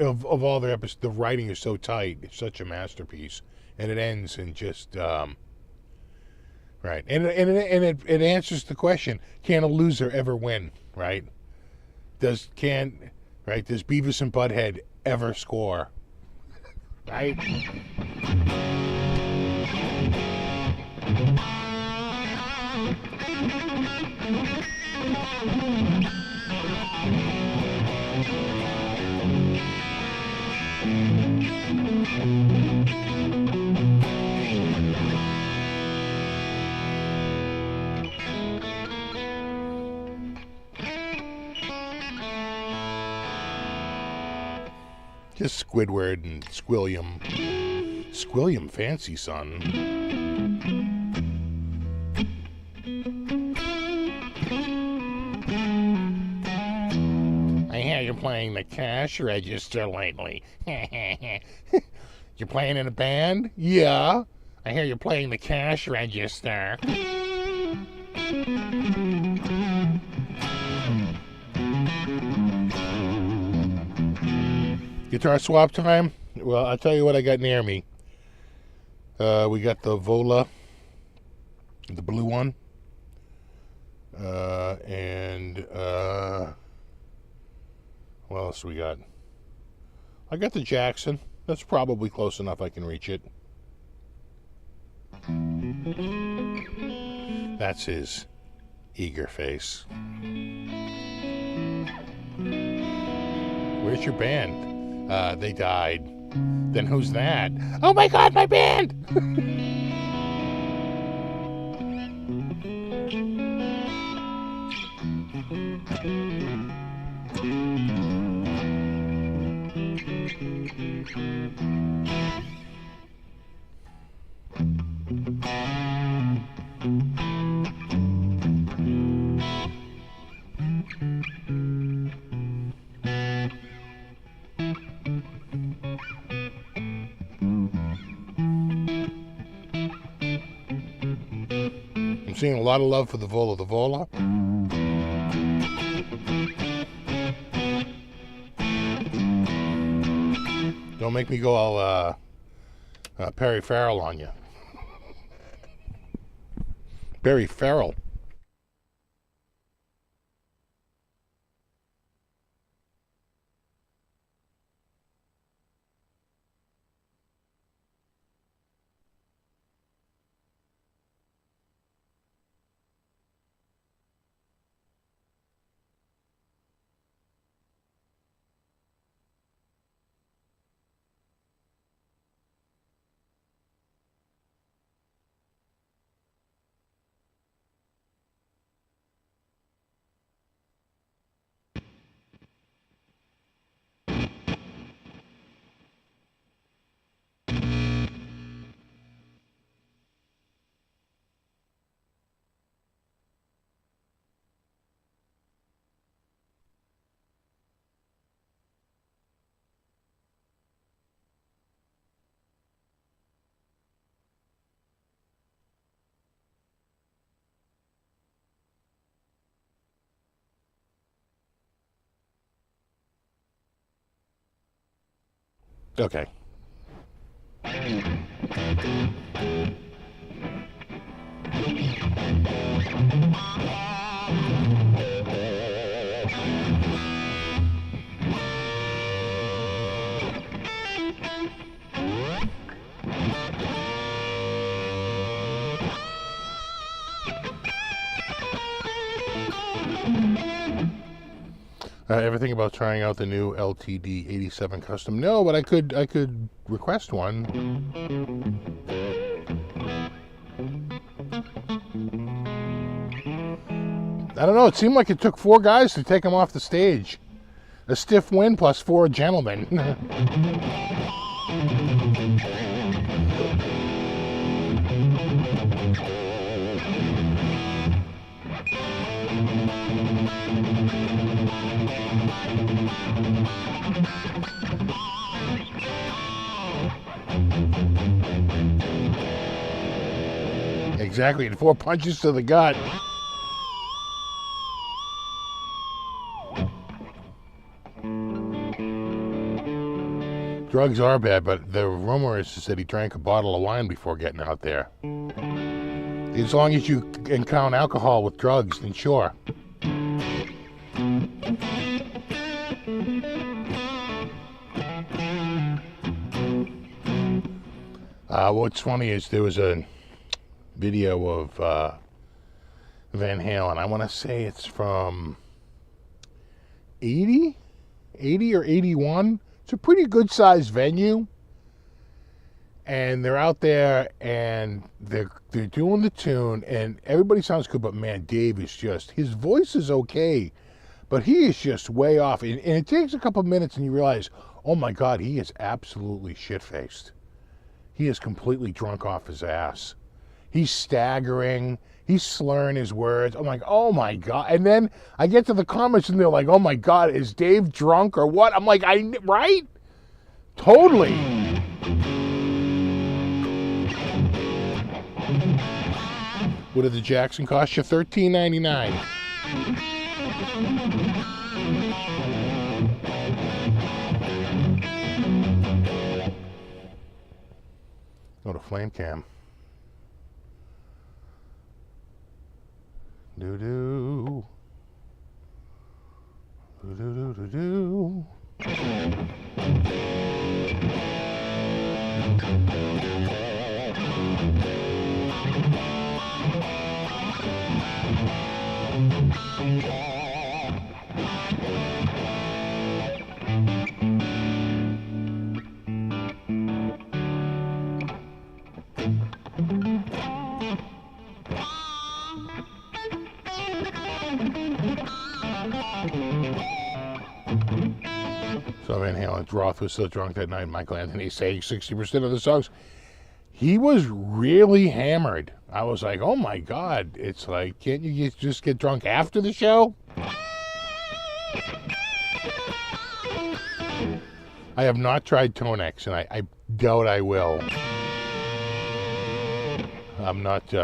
of all their episodes, the writing is so tight. It's such a masterpiece. And it ends in just, right. And it answers the question, can a loser ever win, right? Does Beavis and Butthead ever score? Right? Just Squidward and Squilliam. Squilliam fancy, son. I hear you're playing the cash register lately. You're playing in a band? Yeah. I hear you're playing the cash register. Guitar swap time? Well, I'll tell you what I got near me. We got the Vola, the blue one. What else we got? I got the Jackson. That's probably close enough I can reach it. That's his eager face. Where's your band? They died. Then who's that? Oh my God, my band! I'm seeing a lot of love for the Vola. The Vola. Don't make me go all Perry Farrell on you. Perry Farrell. Okay. Everything about trying out the new LTD 87 Custom? No, but I could request one. I don't know. It seemed like it took 4 guys to take him off the stage. A stiff wind plus 4 gentlemen. Exactly, and 4 punches to the gut. Drugs are bad, but the rumor is that he drank a bottle of wine before getting out there. As long as you can count alcohol with drugs, then sure. What's funny is there was a video of Van Halen. I want to say it's from 80 or 81. It's a pretty good sized venue, and they're out there and they're doing the tune, and everybody sounds good, but man, Dave is just, his voice is okay, but he is just way off, and it takes a couple minutes and you realize, oh my God, he is absolutely shit-faced. He is completely drunk off his ass. He's staggering. He's slurring his words. I'm like, oh my God. And then I get to the comments and they're like, oh my God, is Dave drunk or what? I'm like, right? Totally. What did the Jackson cost you? $13.99. Go to flame cam. Do do. Do do do do. So Van Halen's Roth was so drunk that night. Michael Anthony sang 60% of the songs. He was really hammered. I was like, oh my God. It's like, can't you just get drunk after the show? I have not tried Tonex, and I doubt I will. I am not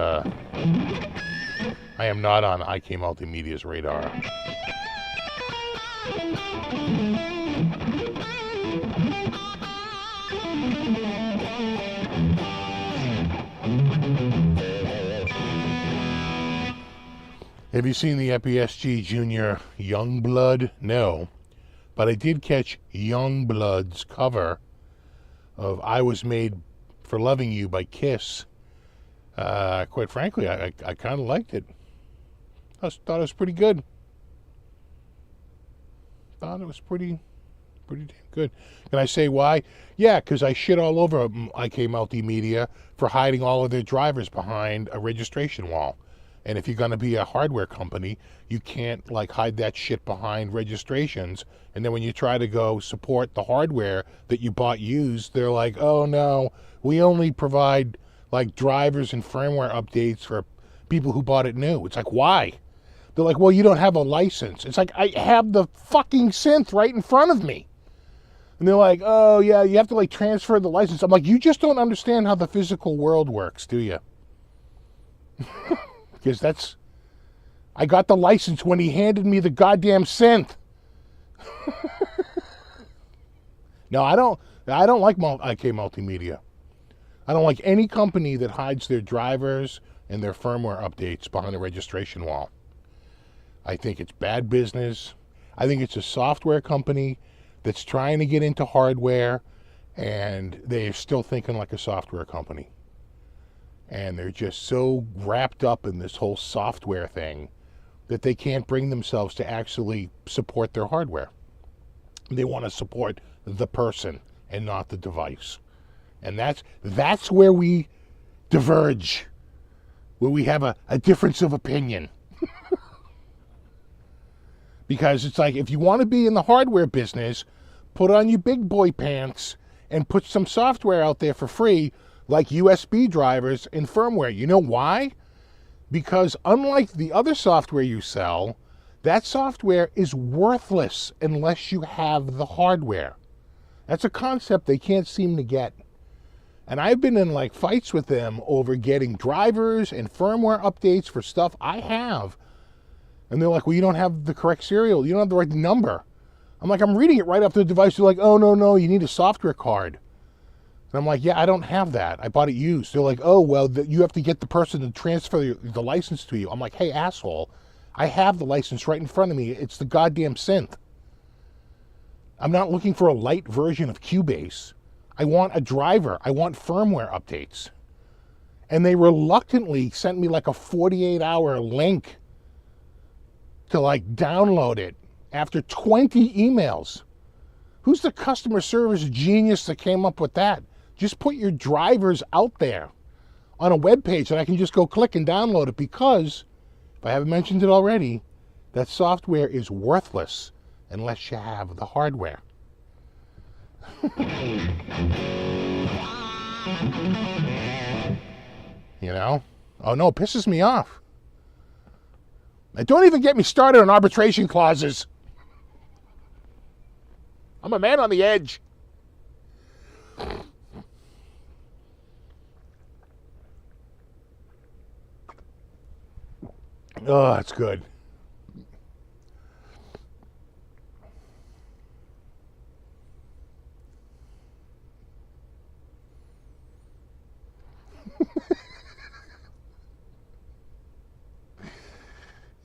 on IK Multimedia's radar. Have you seen the FESG Junior Youngblood? No. But I did catch Youngblood's cover of I Was Made for Loving You by Kiss. Quite frankly, I kind of liked it. I thought it was pretty good. Thought it was pretty damn good. Can I say why? Yeah, because I shit all over IK Multimedia for hiding all of their drivers behind a registration wall. And if you're going to be a hardware company, you can't like hide that shit behind registrations. And then when you try to go support the hardware that you bought used, they're like, oh no, we only provide like drivers and firmware updates for people who bought it new. It's like, why? They're like, well, you don't have a license. It's like, I have the fucking synth right in front of me. And they're like, oh yeah, you have to like transfer the license. I'm like, you just don't understand how the physical world works, do you? Because I got the license when he handed me the goddamn synth. No, I don't like IK Multimedia. I don't like any company that hides their drivers and their firmware updates behind a registration wall. I think it's bad business. I think it's a software company that's trying to get into hardware, and they're still thinking like a software company. And they're just so wrapped up in this whole software thing that they can't bring themselves to actually support their hardware. They want to support the person and not the device. And that's where we diverge, where we have a difference of opinion. Because it's like, if you want to be in the hardware business, put on your big boy pants and put some software out there for free, like USB drivers and firmware. You know why? Because unlike the other software you sell, that software is worthless unless you have the hardware. That's a concept they can't seem to get. And I've been in like fights with them over getting drivers and firmware updates for stuff I have. And they're like, well, you don't have the correct serial. You don't have the right number. I'm like, I'm reading it right off the device. They're like, oh, no, you need a software card. And I'm like, yeah, I don't have that. I bought it used. They're like, oh, well, you have to get the person to transfer the license to you. I'm like, hey, asshole, I have the license right in front of me. It's the goddamn synth. I'm not looking for a light version of Cubase. I want a driver. I want firmware updates. And they reluctantly sent me like a 48-hour link to like download it after 20 emails. Who's the customer service genius that came up with that? Just put your drivers out there on a web page and I can just go click and download it, because, if I haven't mentioned it already, that software is worthless unless you have the hardware. You know? Oh no, it pisses me off. And don't even get me started on arbitration clauses. I'm a man on the edge. Oh, that's good.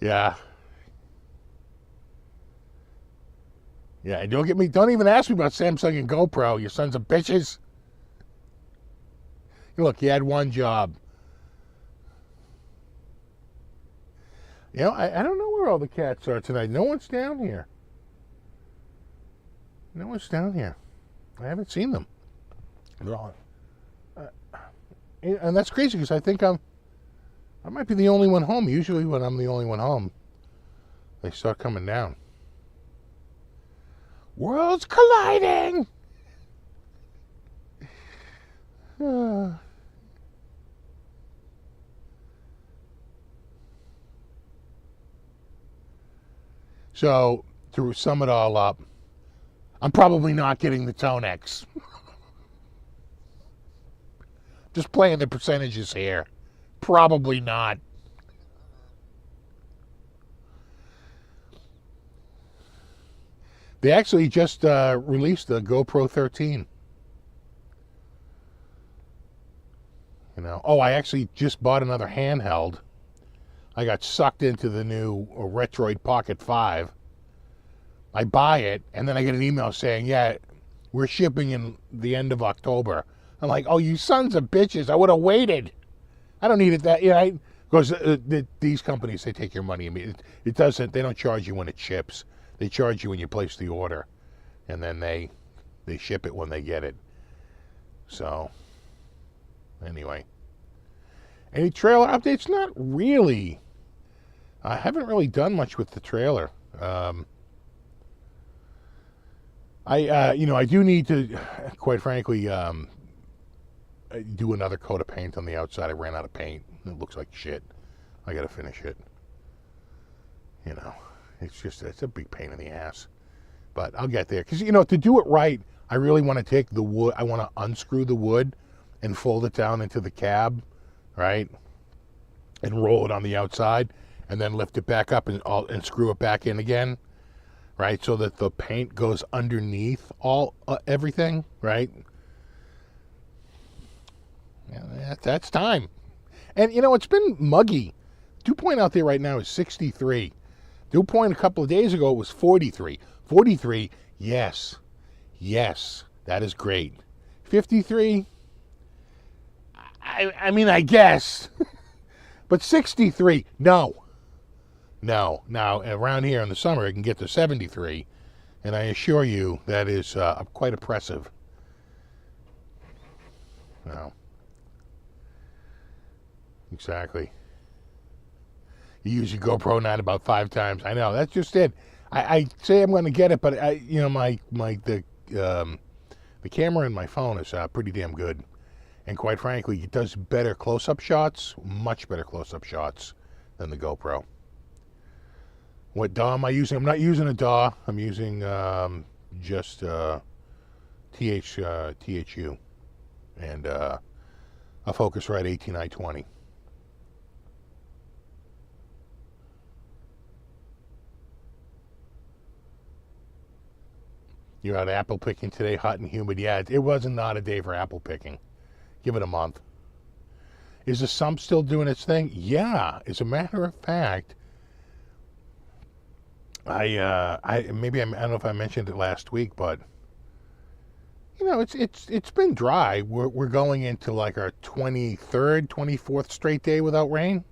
Yeah. Yeah, and don't even ask me about Samsung and GoPro, you sons of bitches. Look, you had one job. You know, I don't know where all the cats are tonight. No one's down here. No one's down here. I haven't seen them. They're all... and that's crazy because I think I might be the only one home. Usually when I'm the only one home, they start coming down. Worlds colliding! So, to sum it all up, I'm probably not getting the Tonex. Just playing the percentages here. Probably not. They actually just released the GoPro 13. You know, oh, I actually just bought another handheld. I got sucked into the new Retroid Pocket 5. I buy it, and then I get an email saying, yeah, we're shipping in the end of October. I'm like, oh, you sons of bitches, I would have waited. I don't need it that, you know, because these companies, they take your money. I mean, it doesn't, they don't charge you when it ships. They charge you when you place the order, and then they ship it when they get it. So, anyway. Any trailer updates? Not really. I haven't really done much with the trailer. I do need to, quite frankly, do another coat of paint on the outside. I ran out of paint. It looks like shit. I got to finish it. You know, it's a big pain in the ass. But I'll get there. Because, you know, to do it right, I really want to take the wood, I want to unscrew the wood and fold it down into the cab, right? And roll it on the outside, and then lift it back up and screw it back in again, right? So that the paint goes underneath everything, right? Yeah, that's time. And, you know, it's been muggy. Dew point out there right now is 63. Dew point a couple of days ago was 43. 43, yes. Yes, that is great. 53, I mean, I guess. But 63, no. No. Now, around here in the summer, it can get to 73. And I assure you, that is quite oppressive. No. Exactly. You use your GoPro 9 about 5 times. I know, that's just it. I say I'm going to get it, but the camera in my phone is pretty damn good. And quite frankly, it does better close-up shots, much better close-up shots than the GoPro. What DAW am I using? I'm not using a DAW. I'm using just THU and a Focusrite 18920. You're out apple picking today, hot and humid. Yeah, it wasn't not a day for apple picking. Give it a month. Is the sump still doing its thing? Yeah. As a matter of fact, I don't know if I mentioned it last week, but you know, it's been dry. We're going into like our 23rd, 24th straight day without rain.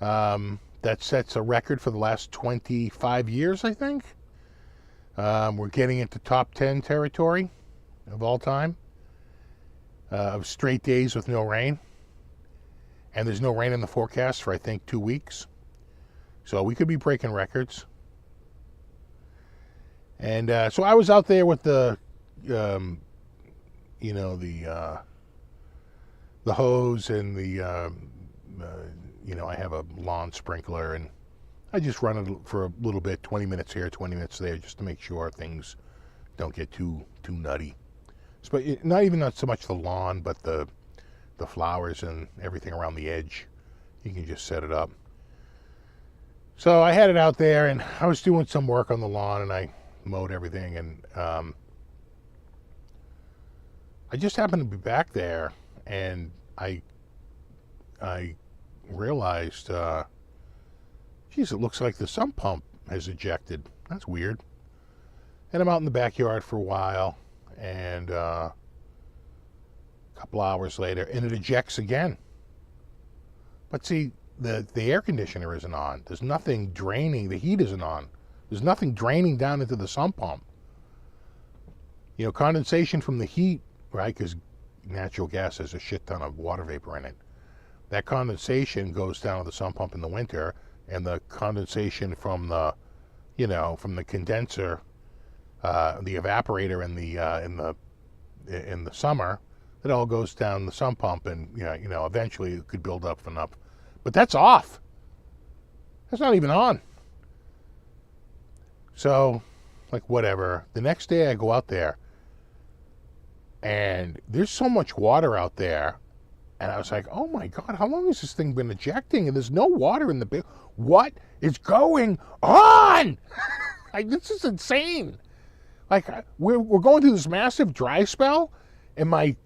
That sets a record for the last 25 years, I think. We're getting into top 10 territory of all time. Of straight days with no rain. And there's no rain in the forecast for, I think, 2 weeks. So we could be breaking records. And so I was out there with the hose and I have a lawn sprinkler, and I just run it for a little bit, 20 minutes here, 20 minutes there, just to make sure things don't get too nutty. But not so much the lawn, but the flowers and everything around the edge. You can just set it up. So I had it out there, and I was doing some work on the lawn, and I mowed everything, and I just happened to be back there, and I realized geez, it looks like the sump pump has ejected. That's weird. And I'm out in the backyard for a while, and a couple hours later, and it ejects again. But see, the air conditioner isn't on. There's nothing draining. The heat isn't on. There's nothing draining down into the sump pump. You know, condensation from the heat, right, because natural gas has a shit ton of water vapor in it. That condensation goes down to the sump pump in the winter, and the condensation from the, you know, from the condenser, the evaporator in the summer, it all goes down the sump pump, and you know, eventually it could build up and up. But that's off. That's not even on. So, like, whatever. The next day I go out there, and there's so much water out there, and I was like, oh my God, how long has this thing been ejecting? And there's no water in the what is going on? Like, this is insane. Like, we're going through this massive dry spell, and my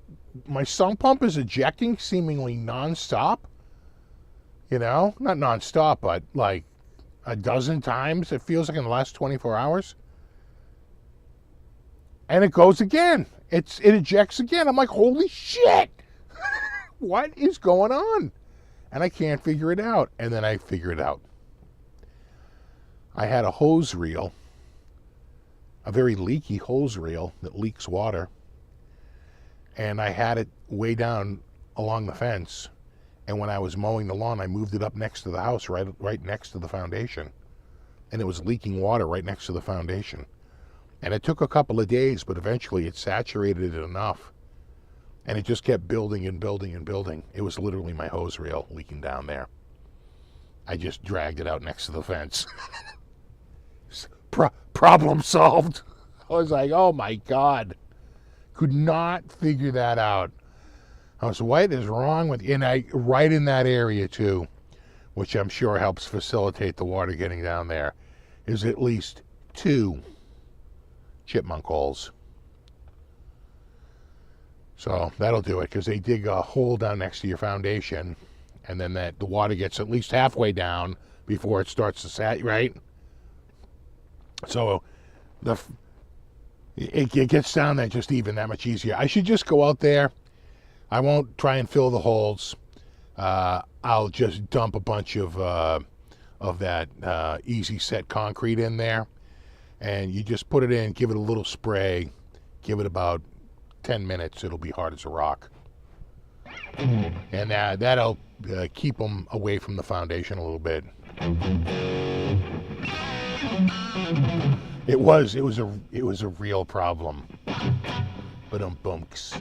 sump pump is ejecting seemingly nonstop. You know, not nonstop, but like a dozen times. It feels like in the last 24 hours. And it goes again. It ejects again. I'm like, holy shit! What is going on? And I can't figure it out. And then I figure it out. I had a hose reel, a very leaky hose reel that leaks water. And I had it way down along the fence. And when I was mowing the lawn, I moved it up next to the house, right next to the foundation. And it was leaking water right next to the foundation. And it took a couple of days, but eventually it saturated it enough. And it just kept building and building and building. It was literally my hose reel leaking down there. I just dragged it out next to the fence. Problem solved. I was like, oh my God. Could not figure that out. I was, what is wrong with you? And right in that area too, which I'm sure helps facilitate the water getting down there, is at least 2 chipmunk holes. So that'll do it, because they dig a hole down next to your foundation, and then the water gets at least halfway down before it starts to saturate, right? So it gets down there just even that much easier. I should just go out there. I won't try and fill the holes. I'll just dump a bunch of that easy set concrete in there, and you just put it in, give it a little spray, give it about 10 minutes. It'll be hard as a rock, and that'll keep them away from the foundation a little bit. It was a real problem. Bunks.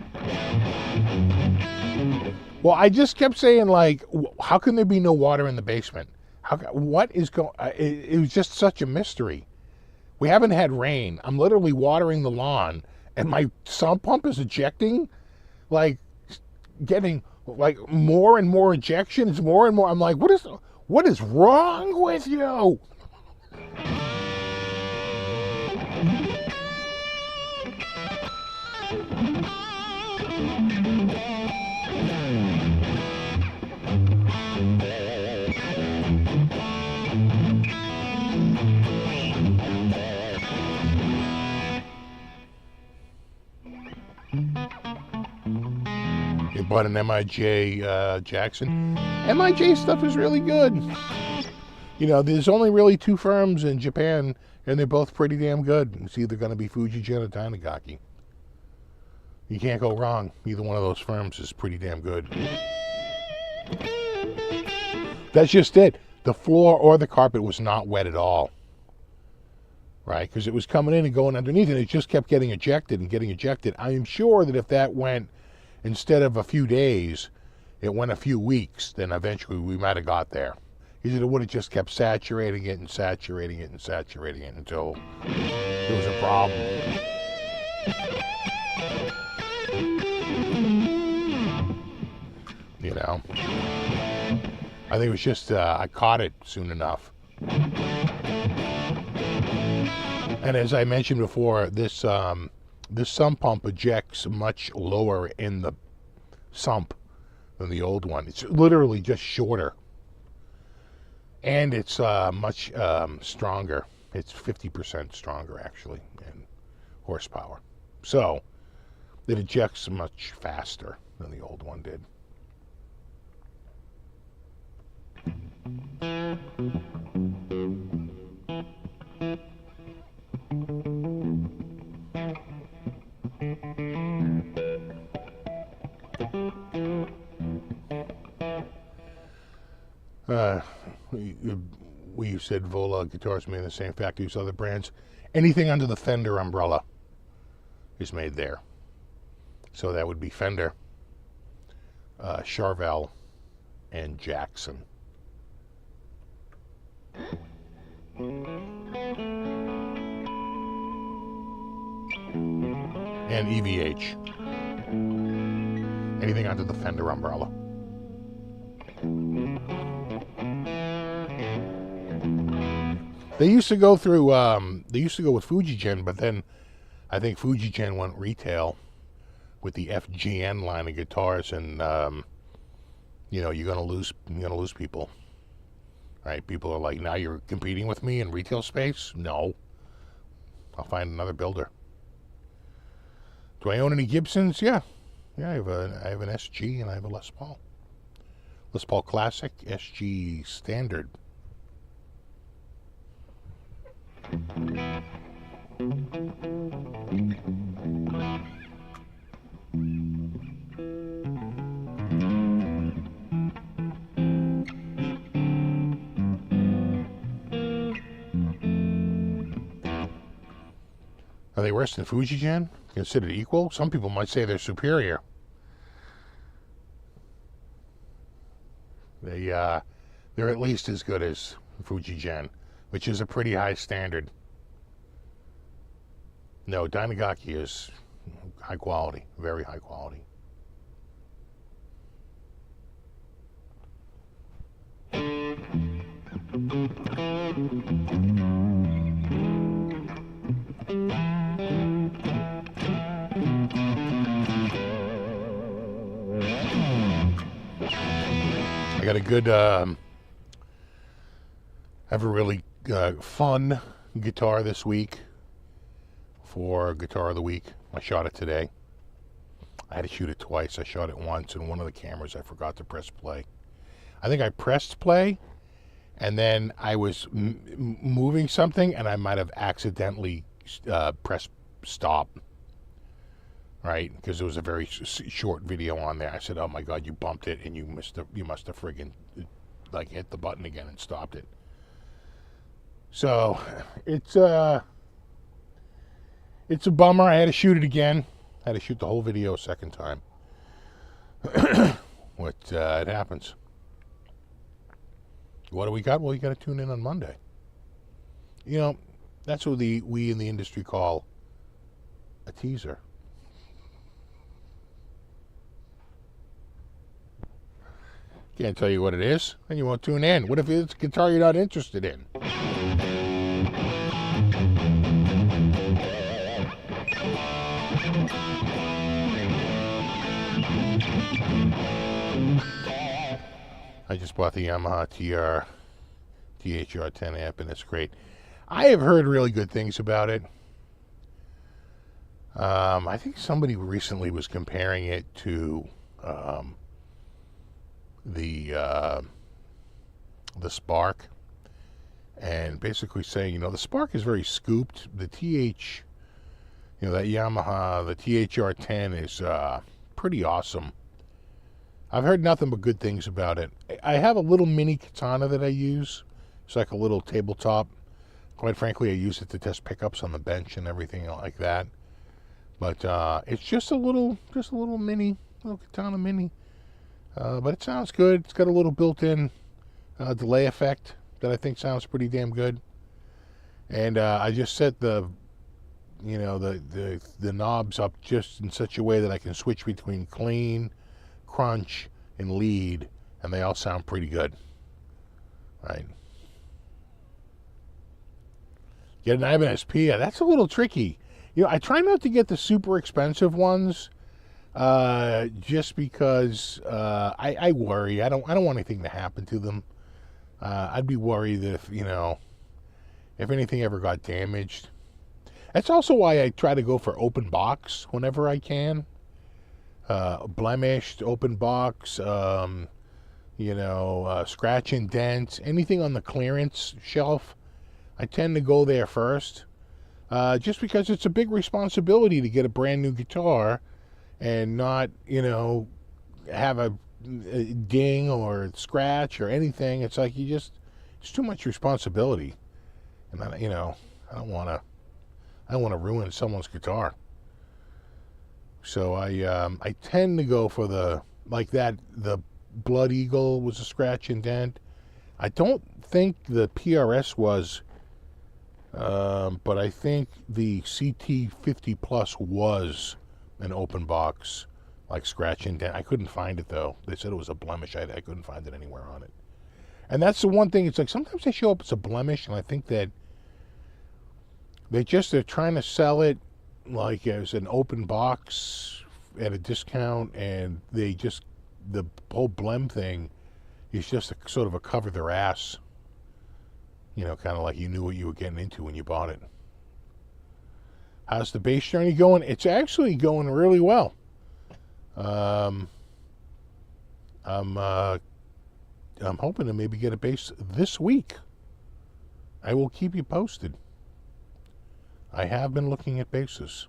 Well, I just kept saying, like, how can there be no water in the basement? What is going? It was just such a mystery. We haven't had rain. I'm literally watering the lawn, and my sump pump is ejecting, like, getting like more and more ejections, more and more. I'm like, what is wrong with you? You bought an MIJ Jackson. MIJ stuff is really good. You know, there's only really 2 firms in Japan, and they're both pretty damn good. It's either going to be Fujijin or Tanigaki. You can't go wrong. Either one of those firms is pretty damn good. That's just it. The floor or the carpet was not wet at all. Right? Because it was coming in and going underneath, and it just kept getting ejected and getting ejected. I am sure that if that went, instead of a few days, it went a few weeks, then eventually we might have got there. It would have just kept saturating it and saturating it and saturating it until there was a problem. You know? I think it was just, I caught it soon enough. And as I mentioned before, this sump pump ejects much lower in the sump than the old one. It's literally just shorter. And it's much stronger. It's 50% stronger, actually, in horsepower. So it ejects much faster than the old one did. We said Vola guitars made in the same factory as other brands. Anything under the Fender umbrella is made there. So that would be Fender, Charvel, and Jackson. And EVH. Anything under the Fender umbrella. They used to go through, they used to go with Fujigen, but then I think Fujigen went retail with the FGN line of guitars, and you know, you're gonna lose people, right? People are like, now you're competing with me in retail space? No, I'll find another builder. Do I own any Gibsons? Yeah, I have an SG and I have a Les Paul Classic, SG Standard. Are they worse than Fujigen? Considered equal? Some people might say they're superior. They're at least as good as Fujigen, which is a pretty high standard. No, Dynagaki is high quality, very high quality. I got a good, I have a really fun guitar this week for Guitar of the Week. I shot it today. I had to shoot it twice. I shot it once, and one of the cameras I forgot to press play. I think I pressed play, and then I was moving something, and I might have accidentally pressed stop. Right, because there was a very short video on there. I said, "Oh my God, you bumped it, and you must have friggin' like hit the button again and stopped it." So it's a bummer. I had to shoot it again. I had to shoot the whole video a second time. It happens. What do we got? Well, you got to tune in on Monday. You know, that's what we in the industry call a teaser. Can't tell you what it is, and you won't tune in. What if it's a guitar you're not interested in? I just bought the Yamaha THR10 amp, and it's great. I have heard really good things about it. I think somebody recently was comparing it to the Spark, and basically saying, the Spark is very scooped. The that Yamaha, the THR10 is pretty awesome. I've heard nothing but good things about it. I have a little mini katana that I use. It's like a little tabletop. Quite frankly, I use it to test pickups on the bench and everything like that. But it's just a little katana mini. But it sounds good. It's got a little built-in delay effect that I think sounds pretty damn good. And I just set the knobs up just in such a way that I can switch between clean, crunch, and lead, and they all sound pretty good. Right? Get an Ibanez Pia. That's a little tricky. I try not to get the super expensive ones. Just because I worry. I don't want anything to happen to them. I'd be worried that if anything ever got damaged. That's also why I try to go for open box whenever I can. Blemished, open box, scratch and dent, anything on the clearance shelf. I tend to go there first. Just because it's a big responsibility to get a brand new guitar and not, have a ding or scratch or anything. It's like it's too much responsibility. And I don't want to ruin someone's guitar. So I tend to go for the Blood Eagle was a scratch and dent. I don't think the PRS was, but I think the CT50 Plus was an open box, like scratch and dent. I couldn't find it though. They said it was a blemish. I couldn't find it anywhere on it. And that's the one thing. It's like sometimes they show up as a blemish, and I think that they're trying to sell it like as an open box at a discount, and the whole blem thing is just a sort of a cover their ass. Kind of like you knew what you were getting into when you bought it. How's the bass journey going? It's actually going really well. I'm hoping to maybe get a bass this week. I will keep you posted. I have been looking at basses.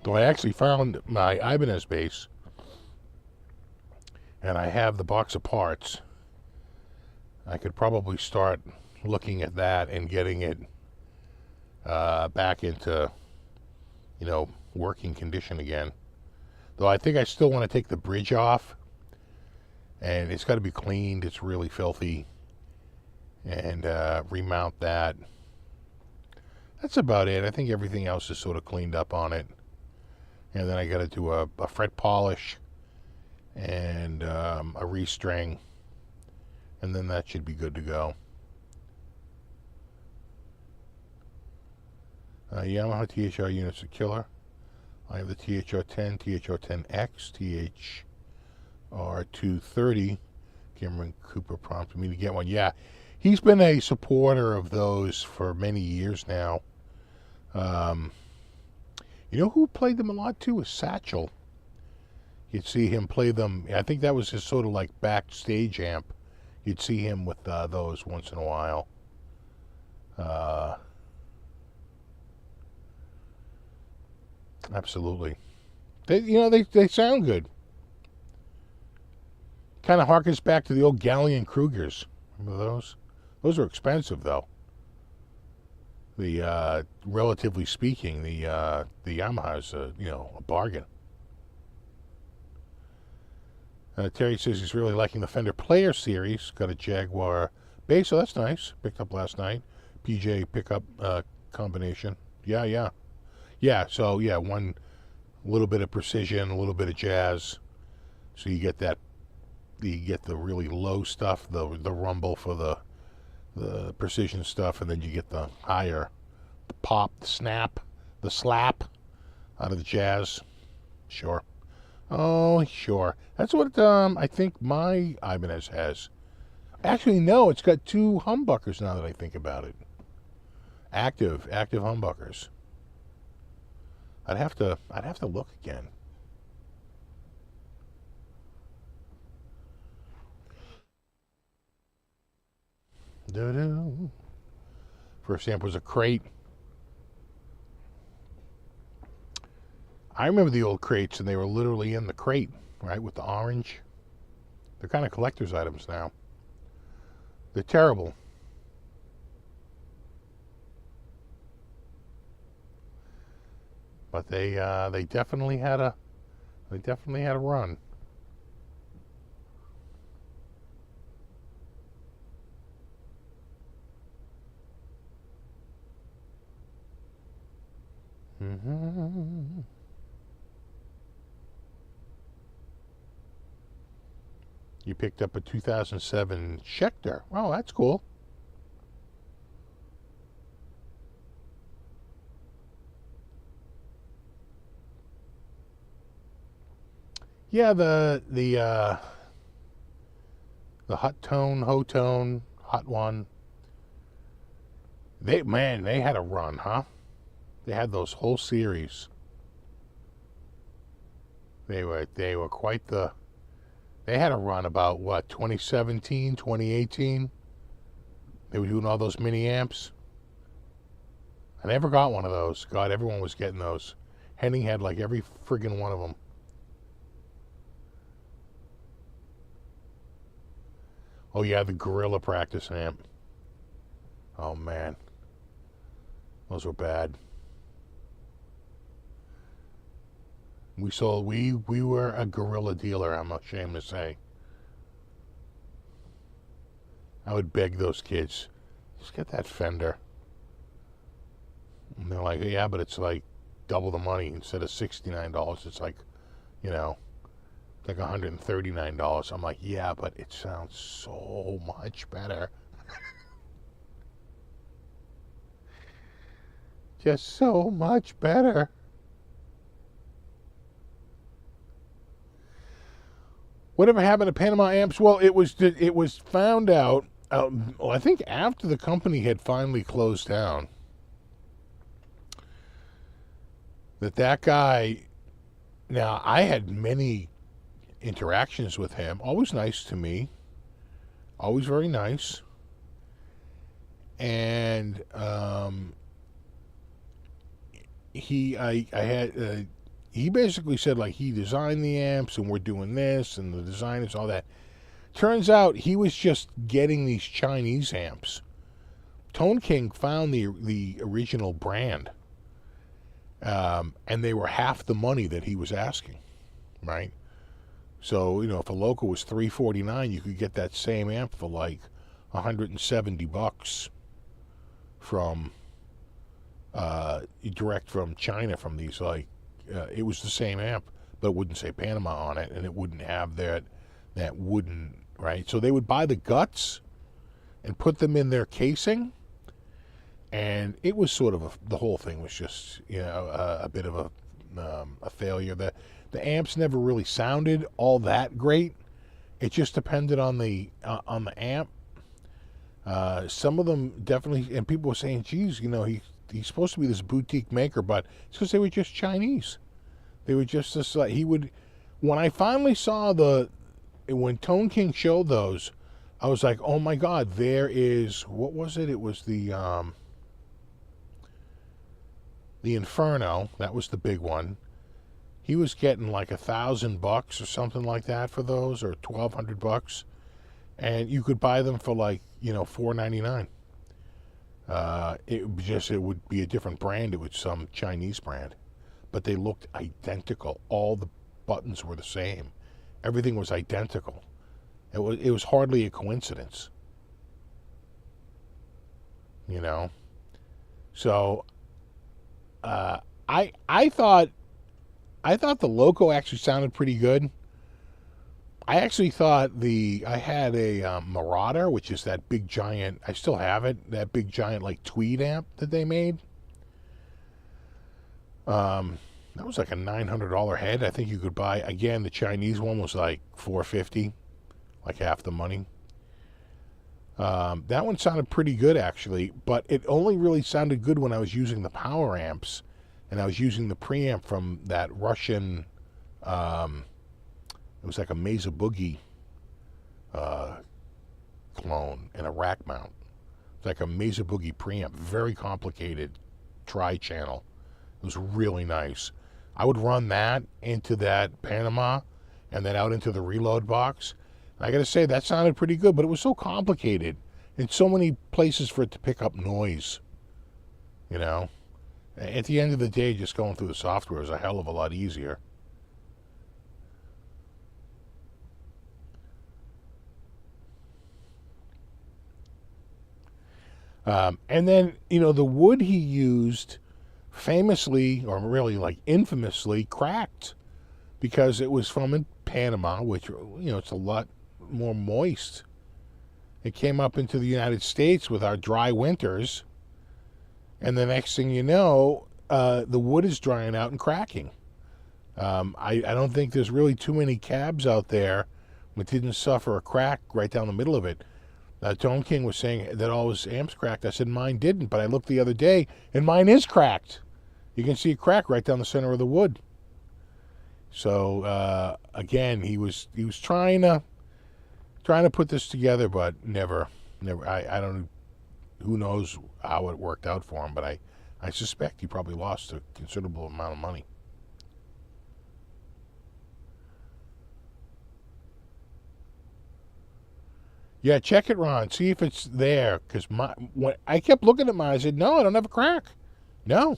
So I actually found my Ibanez bass, and I have the box of parts. I could probably start looking at that and getting it back into, working condition again. Though I think I still want to take the bridge off, and it's got to be cleaned. It's really filthy, and remount that. That's about it. I think everything else is sort of cleaned up on it. And then I got to do a fret polish and a restring, and then that should be good to go. Yamaha THR units are killer. I have the THR10, THR10X, THR230. Cameron Cooper prompted me to get one. Yeah, he's been a supporter of those for many years now. You know who played them a lot too is Satchel. You'd see him play them. I think that was his sort of like backstage amp. You'd see him with those once in a while. Absolutely. They sound good. Kind of harkens back to the old Galleon Krugers. Remember those? Those are expensive though. The relatively speaking, the Yamaha's a bargain. Terry says he's really liking the Fender Player series. Got a Jaguar bass, so that's nice. Picked up last night. PJ pickup combination. Yeah. So one little bit of precision, a little bit of jazz. So you get that. You get the really low stuff, the rumble for the precision stuff, and then you get the higher, the pop, the snap, the slap out of the jazz. Sure. Oh, sure. That's what I think my Ibanez has. Actually, no, it's got two humbuckers now that I think about it. Active humbuckers. I'd have to look again. First amp was a crate. I remember the old crates, and they were literally in the crate, right, with the orange. They're kind of collector's items now. They're terrible. But they definitely had a run. Mm-hmm. You picked up a 2007 Schecter. Oh, that's cool. Yeah, the hot tone, hot one. They had a run, huh? They had those whole series. They were quite the. They had a run about what, 2017, 2018. They were doing all those mini amps. I never got one of those. God, everyone was getting those. Henning had like every friggin' one of them. Oh yeah, the Gorilla practice amp. Oh man, those were bad. We were a Gorilla dealer, I'm ashamed to say. I would beg those kids, just get that Fender. And they're like, yeah, but it's like double the money. Instead of $69, it's like, like $139. I'm like, yeah, but it sounds so much better. Just so much better. Whatever happened to Panama amps? Well, it was found out. I think after the company had finally closed down, that guy. Now I had many interactions with him. Always nice to me. Always very nice. And he basically said, like, he designed the amps and we're doing this and the design is all that. Turns out he was just getting these Chinese amps. Tone King found the original brand, and they were half the money that he was asking, right? So, if a local was $349, you could get that same amp for like $170 from direct from China, from these, like, it was the same amp, but it wouldn't say Panama on it, and it wouldn't have that wooden, right? So they would buy the guts and put them in their casing, and it was sort of the whole thing was just a bit of a failure. The amps never really sounded all that great. It just depended on the amp. Some of them definitely, and people were saying, geez, he's supposed to be this boutique maker, but it's because they were just Chinese. They were just this, like, when I finally saw when Tone King showed those, I was like, oh my God, there is, what was it? It was the Inferno. That was the big one. He was getting like $1,000 or something like that for those, or $1,200, and you could buy them for like $499. It would be a different brand. It was some Chinese brand, but they looked identical. All the buttons were the same. Everything was identical. It was hardly a coincidence. So I thought the Loco actually sounded pretty good. I actually thought I had a Marauder, which is that big giant, I still have it, that big giant like tweed amp that they made. That was like a $900 head. I think you could buy, again, the Chinese one was like $450, like half the money. That one sounded pretty good, actually, but it only really sounded good when I was using the power amps, and I was using the preamp from that Russian, it was like a Mesa Boogie clone and a rack mount. It's like a Mesa Boogie preamp, very complicated tri-channel. It was really nice. I would run that into that Panama and then out into the reload box. And I got to say, that sounded pretty good, but it was so complicated and so many places for it to pick up noise. At the end of the day, just going through the software is a hell of a lot easier. And then, the wood he used famously, or really like infamously, cracked because it was from in Panama, which, it's a lot more moist. It came up into the United States with our dry winters, and the next thing you know, the wood is drying out and cracking. I don't think there's really too many cabs out there that didn't suffer a crack right down the middle of it. Tone King was saying that all his amps cracked. I said mine didn't, but I looked the other day, and mine is cracked. You can see a crack right down the center of the wood. So again, he was trying to put this together, but never. I don't. Who knows how it worked out for him? But I suspect he probably lost a considerable amount of money. Yeah, check it, Ron. See if it's there. Because when I kept looking at mine, I said, no, I don't have a crack. No,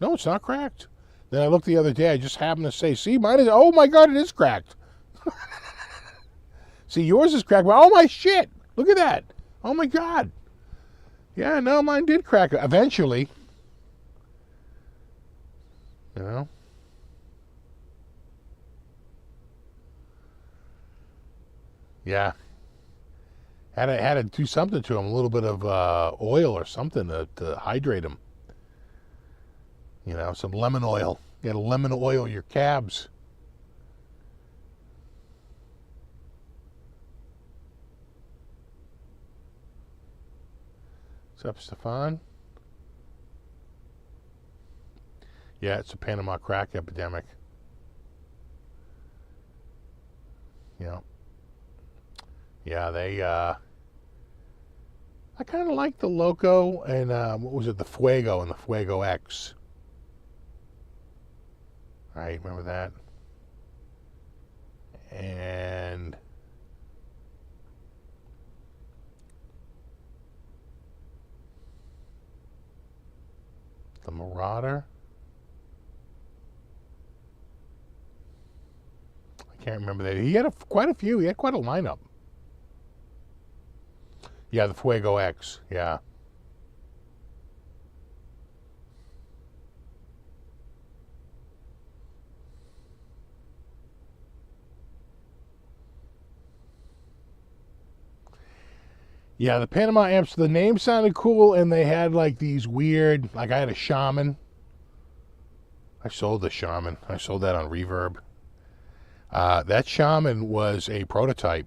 it's not cracked. Then I looked the other day. I just happened to say, see, mine is, oh, my God, it is cracked. See, yours is cracked. But, oh, my shit. Look at that. Oh, my God. Yeah, no, mine did crack eventually. Yeah. Had to do something to him, a little bit of oil or something to hydrate him. Some lemon oil. You got to lemon oil your cabs. What's up, Stefan? Yeah, it's a Panama crack epidemic. Yeah, they, I kind of like the Loco and, what was it, the Fuego and the Fuego X. Right, remember that? And the Marauder. I can't remember that. He had quite a few. He had quite a lineup. Yeah, the Fuego X. Yeah. Yeah, the Panama amps, the name sounded cool, and they had like these weird, like I had a Shaman. I sold the Shaman. I sold that on Reverb. That Shaman was a prototype.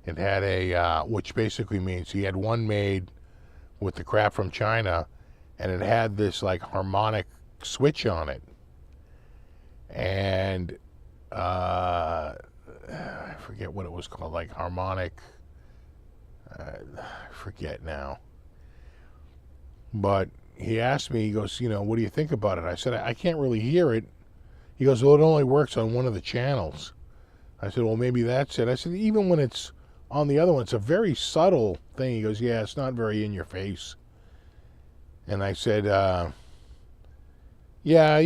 It had a, which basically means he had one made with the crap from China, and it had this like harmonic switch on it. And I forget what it was called, like harmonic. I forget now. But he asked me, he goes, what do you think about it? I said, I can't really hear it. He goes, well, it only works on one of the channels. I said, well, maybe that's it. I said, even when it's on the other one, it's a very subtle thing. He goes, yeah, it's not very in your face. And I said, yeah,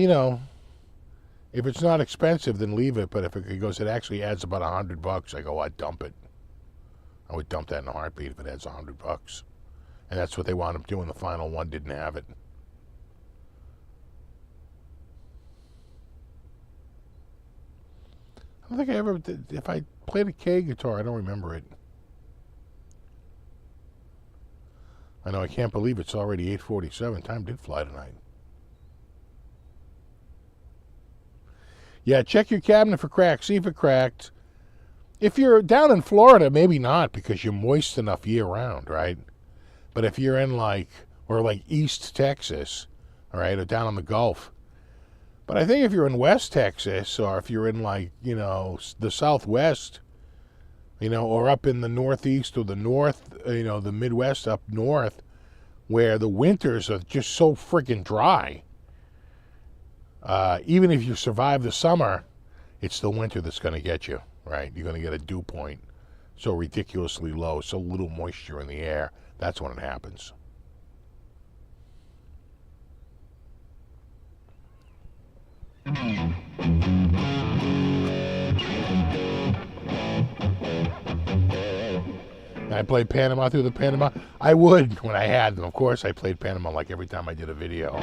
if it's not expensive, then leave it. But if it goes, it actually adds about $100. I go, I'd dump it. I would dump that in a heartbeat if it adds $100. And that's what they wound up doing. The final one didn't have it. I don't think I ever did. If I played a K guitar, I don't remember it. I know, I can't believe it's already 8:47. Time did fly tonight. Yeah, check your cabinet for cracks. See if it cracked. If you're down in Florida, maybe not, because you're moist enough year round, right? But if you're in like East Texas, all right, or down on the Gulf. But I think if you're in West Texas, or if you're in the Southwest, or up in the Northeast or the North, the Midwest up north, where the winters are just so freaking dry, even if you survive the summer, it's the winter that's going to get you, right? You're going to get a dew point so ridiculously low, so little moisture in the air. That's when it happens. I played Panama through the Panama. I would when I had them. Of course, I played Panama like every time I did a video.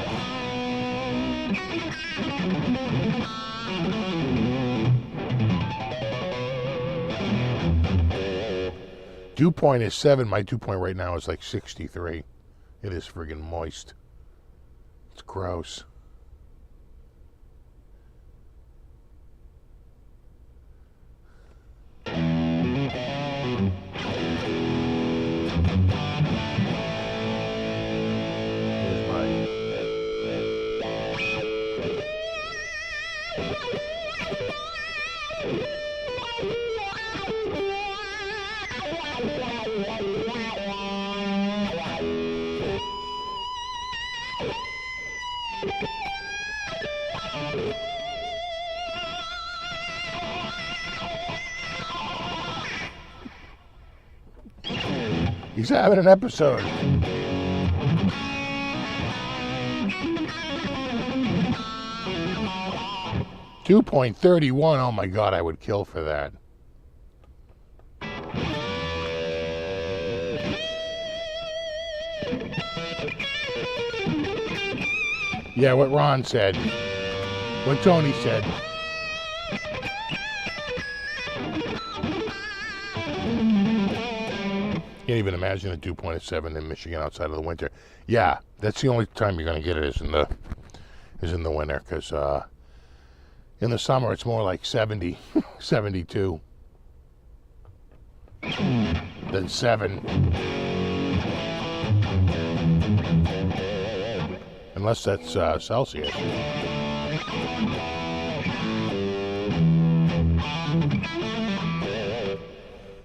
Dew point is 7. My dew point right now is like 63. It is friggin' moist. It's gross. He's having an episode. .31. Oh my God, I would kill for that. Yeah, what Ron said. What Tony said. Can't even imagine a dew point of 7 in Michigan outside of the winter. Yeah, that's the only time you're going to get it is in the winter, because in the summer it's more like 70, 72 than 7. Unless that's Celsius.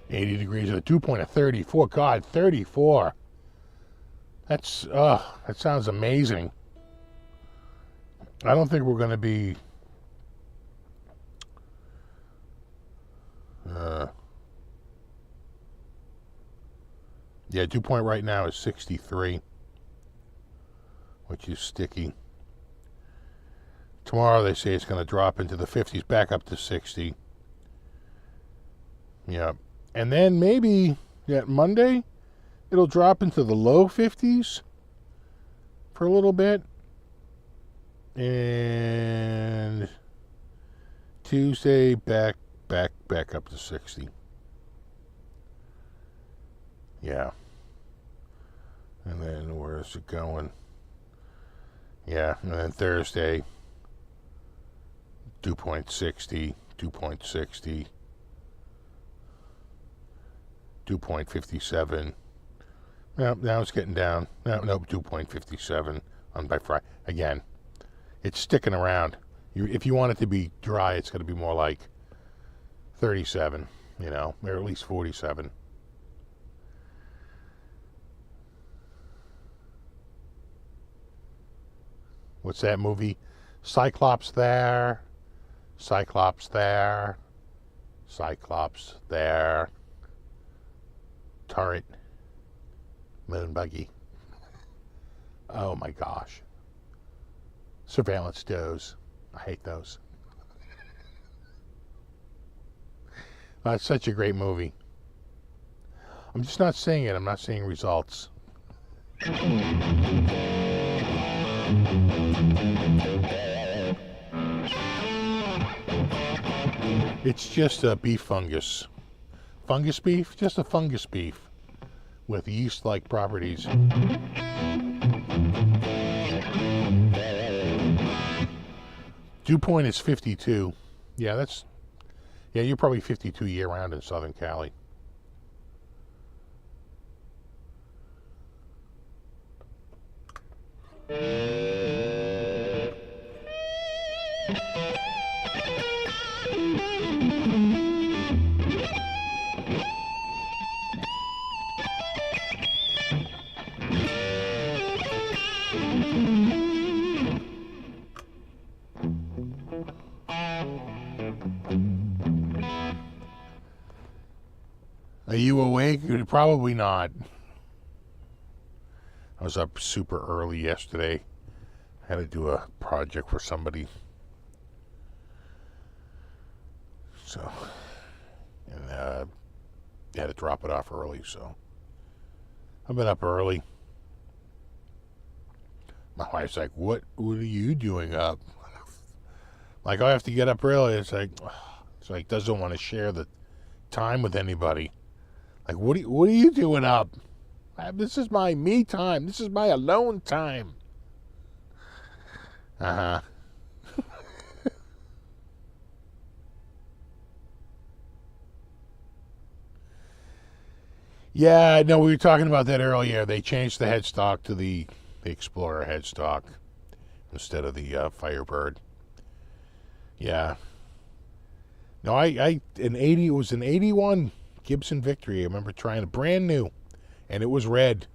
.80 degrees with a dew point of 34. God, 34. That sounds amazing. I don't think we're going to be yeah, dew point right now is 63, which is sticky. Tomorrow they say it's going to drop into the 50s, back up to 60. Yeah. And then maybe Monday, it'll drop into the low 50s for a little bit. And Tuesday, back up to 60. Yeah. And then where's it going? Yeah, and then Thursday, dew point 60, dew point 60. Dew point 57. Now it's getting down. No, dew point 57 on by Friday. Again, it's sticking around. If you want it to be dry, it's going to be more like 37, or at least 47. What's that movie? Cyclops there. Cyclops there. Cyclops there. Turret. Moon buggy. Oh my gosh. Surveillance does. I hate those. It's such a great movie. I'm just not seeing it. I'm not seeing results. It's just a beef fungus. Fungus beef? Just a fungus beef with yeast-like properties. Dew point is 52. Yeah, you're probably 52 year-round in Southern Cali. Are you awake? Probably not. I was up super early yesterday. I had to do a project for somebody. So, and had to drop it off early, so I've been up early. My wife's like, what are you doing up? Like, I have to get up early. It's like doesn't want to share the time with anybody. Like, what are you doing up? This is my me time. This is my alone time. Uh-huh. Yeah, no, we were talking about that earlier. They changed the headstock to the Explorer headstock instead of the Firebird. Yeah. No, it was an 81 Gibson Victory. I remember trying it brand new, and it was red.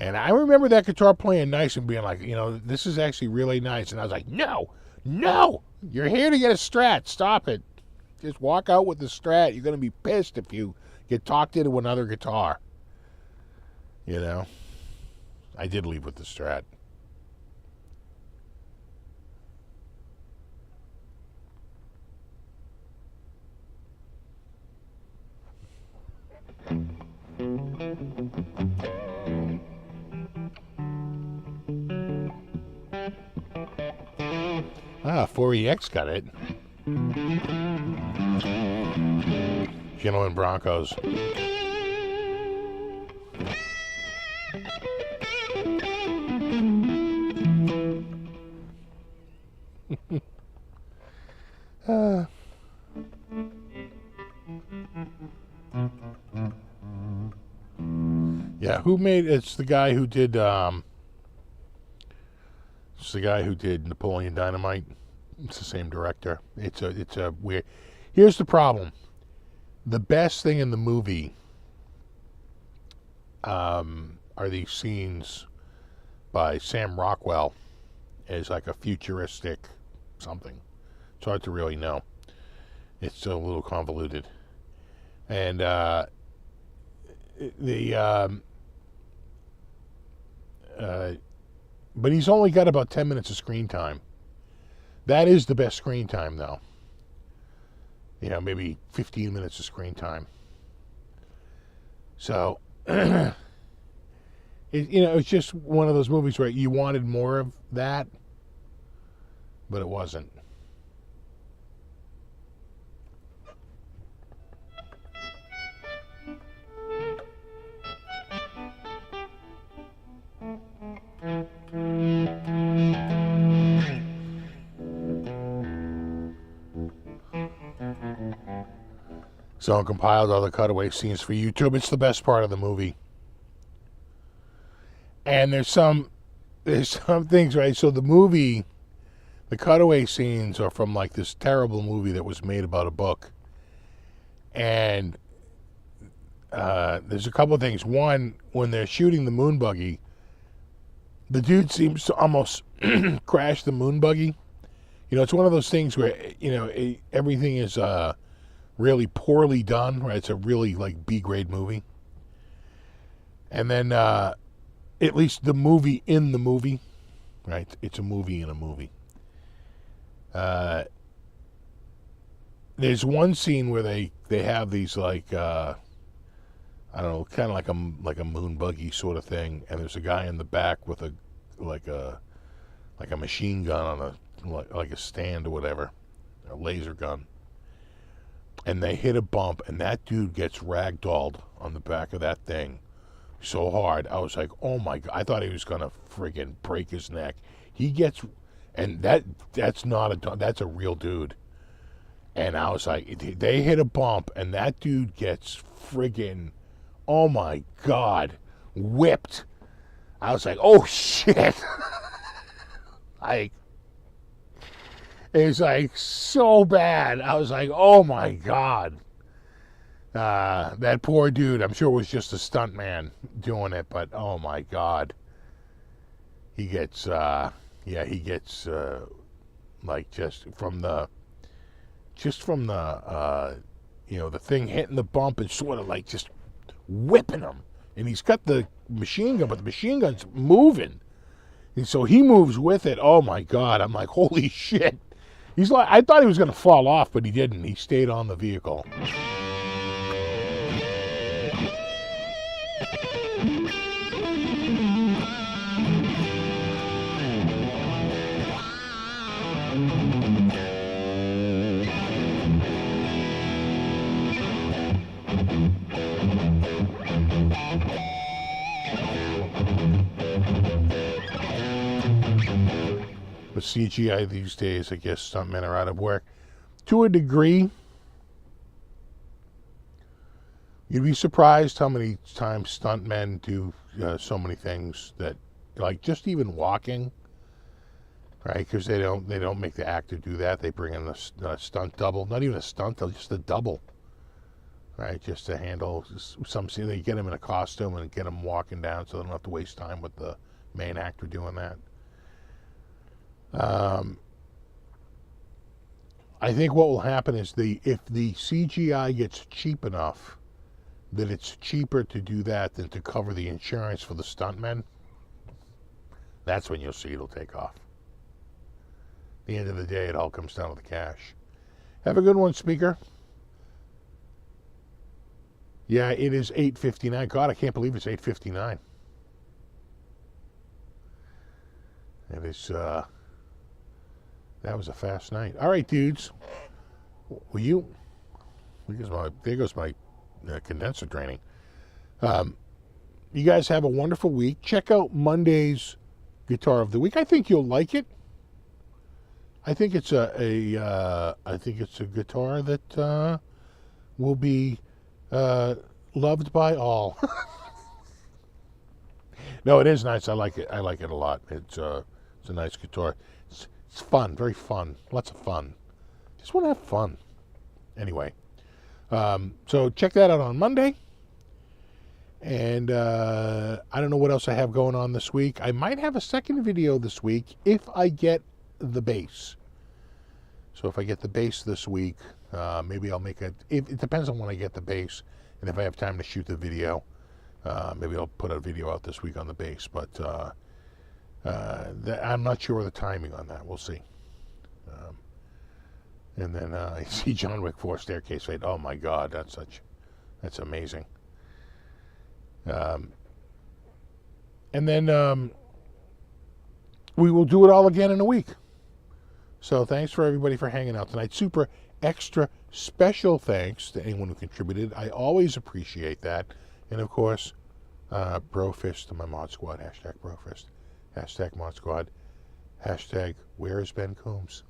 And I remember that guitar playing nice and being like, this is actually really nice. And I was like, no, you're here to get a Strat. Stop it. Just walk out with the Strat. You're going to be pissed if you get talked into another guitar. I did leave with the Strat. Ah, 4EX got it. Gentleman Broncos. Yeah, who made it's the guy who did Napoleon Dynamite. It's the same director. It's a weird. Here's the problem. The best thing in the movie are these scenes by Sam Rockwell as like a futuristic something. It's hard to really know. It's a little convoluted. And but he's only got about 10 minutes of screen time. That is the best screen time, though. Maybe 15 minutes of screen time. So, it's just one of those movies where you wanted more of that, but it wasn't. So I compiled all the cutaway scenes for YouTube. It's the best part of the movie. And there's some things, right? So the movie, the cutaway scenes are from like this terrible movie that was made about a book. And there's a couple of things. One, when they're shooting the moon buggy, the dude seems to almost crash the moon buggy. It's one of those things where, everything is really poorly done, right? It's a really like B-grade movie. And then at least the movie in the movie, right? It's a movie in a movie. There's one scene where they have these like I don't know, kind of like a moon buggy sort of thing, and there's a guy in the back with a machine gun on like a stand or whatever, a laser gun. And they hit a bump, and that dude gets ragdolled on the back of that thing so hard. I was like, oh my God. I thought he was going to friggin' break his neck. He gets, and that's a real dude. And I was like, they hit a bump, and that dude gets friggin', oh my God, whipped. I was like, oh shit. It was like so bad. I was like, oh my God. That poor dude, I'm sure it was just a stunt man doing it, but oh my God. He gets, like just from the, the thing hitting the bump and sort of like just whipping him. And he's got the machine gun, but the machine gun's moving. And so he moves with it. Oh my God. I'm like, holy shit. He's like, I thought he was going to fall off, but he didn't. He stayed on the vehicle. With CGI these days, I guess stuntmen are out of work. To a degree, you'd be surprised how many times stuntmen do so many things that, like just even walking, right? Because they don't make the actor do that. They bring in a stunt double, not even a stunt, just a double, right? Just to handle some scene. They get him in a costume and get him walking down, so they don't have to waste time with the main actor doing that. I think what will happen is if the CGI gets cheap enough that it's cheaper to do that than to cover the insurance for the stuntmen, that's when you'll see it'll take off. At the end of the day, it all comes down to the cash. Have a good one, speaker. Yeah, it is 8:59. God, I can't believe it's 8:59. It is, that was a fast night. All right, dudes. There goes my condenser draining. You guys have a wonderful week. Check out Monday's Guitar of the Week. I think you'll like it. I think it's a guitar that will be loved by all. No, it is nice. I like it. I like it a lot. It's a nice guitar. It's fun, very fun, lots of fun. Just want to have fun. Anyway, so check that out on Monday. And I don't know what else I have going on this week. I might have a second video this week if I get the bass. So if I get the bass this week, maybe I'll make it depends on when I get the bass. And if I have time to shoot the video, maybe I'll put a video out this week on the bass. But I'm not sure of the timing on that. We'll see. And then I see John Wick 4 Staircase Fade. Oh my God, that's amazing. And then we will do it all again in a week. So thanks for everybody for hanging out tonight. Super extra special thanks to anyone who contributed. I always appreciate that. And of course, Brofist to my mod squad. Hashtag Brofist. Hashtag Mod Squad. Hashtag Where is Ben Coombs?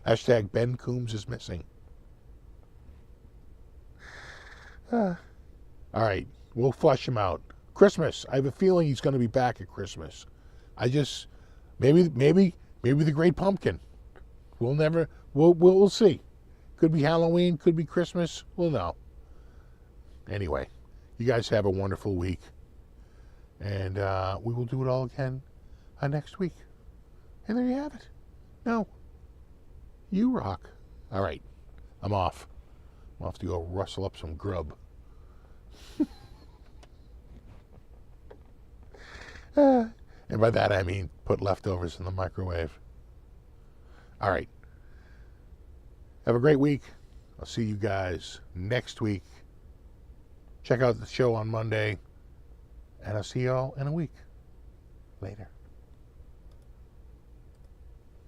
Hashtag Ben Coombs is missing. All right. We'll flush him out. Christmas. I have a feeling he's going to be back at Christmas. Maybe the Great Pumpkin. We'll see. Could be Halloween. Could be Christmas. We'll know. Anyway, you guys have a wonderful week. And we will do it all again next week. And there you have it. No. You rock. All right. I'm off. I'm off to go rustle up some grub. And by that I mean put leftovers in the microwave. All right. Have a great week. I'll see you guys next week. Check out the show on Monday. And I'll see y'all in a week. Later.